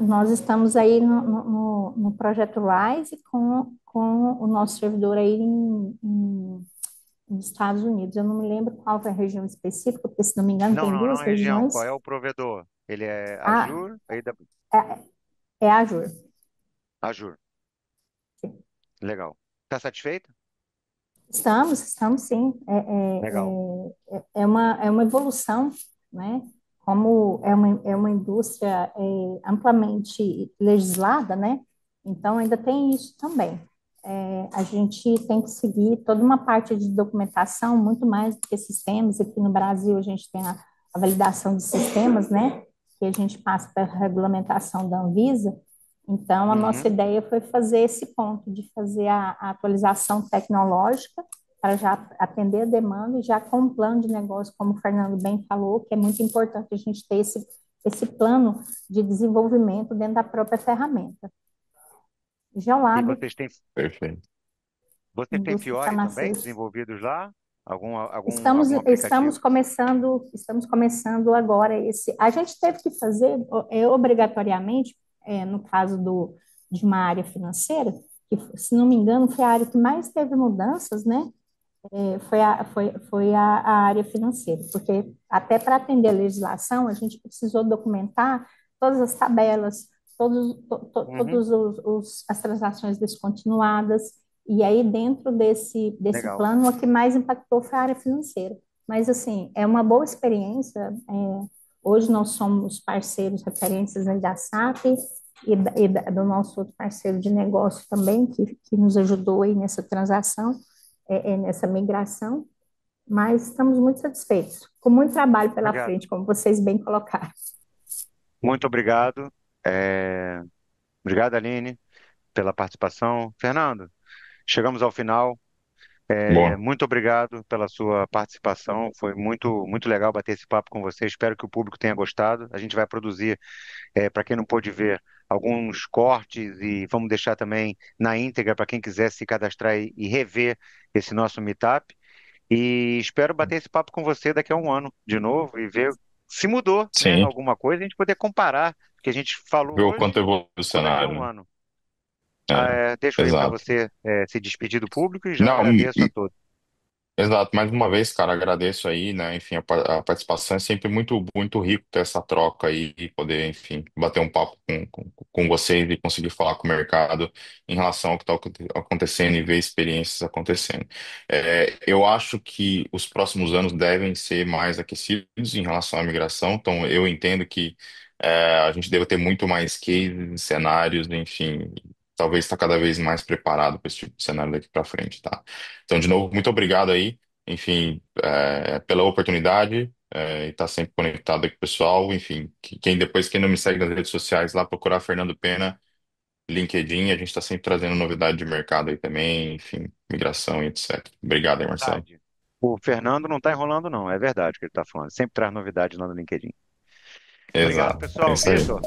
Nós estamos aí no projeto Rise com o nosso servidor aí nos Estados Unidos. Eu não me lembro qual foi a região específica, porque, se não me engano, Não, tem não, não duas a região. Qual regiões. é o provedor? Ele é Ah, Azure? é Azure. Azure. Legal. Está satisfeito? Estamos sim. Legal. É uma evolução, né? Como é uma indústria amplamente legislada, né? Então, ainda tem isso também. A gente tem que seguir toda uma parte de documentação, muito mais do que sistemas. Aqui no Brasil, a gente tem a validação de sistemas, né? Que a gente passa pela regulamentação da Anvisa. Então, a nossa Uhum. ideia foi fazer esse ponto, de fazer a atualização tecnológica para já atender a demanda e já com um plano de negócio, como o Fernando bem falou, que é muito importante a gente ter esse plano de desenvolvimento dentro da própria ferramenta. E Geolab, Perfeito. vocês têm indústria Fiori também farmacêutica. desenvolvidos lá? Estamos, Algum estamos aplicativo? começando, estamos começando agora esse. A gente teve que fazer obrigatoriamente, no caso de uma área financeira, que, se não me engano, foi a área que mais teve mudanças, né? Foi a área financeira, porque até para atender a legislação, a gente precisou documentar todas as tabelas, Uhum. todos as transações descontinuadas, e aí dentro desse Legal. plano, o que mais impactou foi a área financeira. Mas, assim, é uma boa experiência. Hoje nós somos parceiros referências aí da SAP do nosso outro parceiro de negócio também, que nos ajudou aí nessa transação, nessa migração, mas estamos muito satisfeitos, com muito trabalho pela Obrigado. frente, como vocês bem colocaram. Muito obrigado. É, Obrigado, Aline, pela participação. Fernando, chegamos ao final. Boa. Muito obrigado pela sua participação. Foi muito legal bater esse papo com você. Espero que o público tenha gostado. A gente vai produzir, para quem não pôde ver, alguns cortes e vamos deixar também na íntegra para quem quiser se cadastrar e rever esse nosso meetup. E espero bater esse papo com você daqui a um ano de novo e ver se mudou, né, Sim, alguma coisa, a gente poder comparar o que a gente falou ver o hoje quanto evolui o com daqui a cenário, um né? ano. É, Deixo aí para exato. você se despedir do público e já Não, agradeço a todos. exato, mais uma vez, cara, agradeço aí, né? Enfim, a participação é sempre muito rico ter essa troca aí e poder, enfim, bater um papo com vocês e conseguir falar com o mercado em relação ao que está acontecendo e ver experiências acontecendo. Eu acho que os próximos anos devem ser mais aquecidos em relação à migração, então eu entendo que a gente deve ter muito mais cases, cenários, enfim, talvez estar cada vez mais preparado para esse tipo de cenário daqui para frente, tá? Então, de novo, muito obrigado aí, enfim, pela oportunidade. e tá sempre conectado aí com o pessoal. Enfim, quem não me segue nas redes sociais lá, procurar Fernando Pena, LinkedIn, a gente está sempre trazendo novidade de mercado aí também, enfim, migração e etc. Obrigado aí, Marcelo. Verdade. O Fernando não está enrolando, não. É verdade o que ele está falando. Sempre traz novidades lá no LinkedIn. Obrigado, Exato. É pessoal. isso aí. Vitor.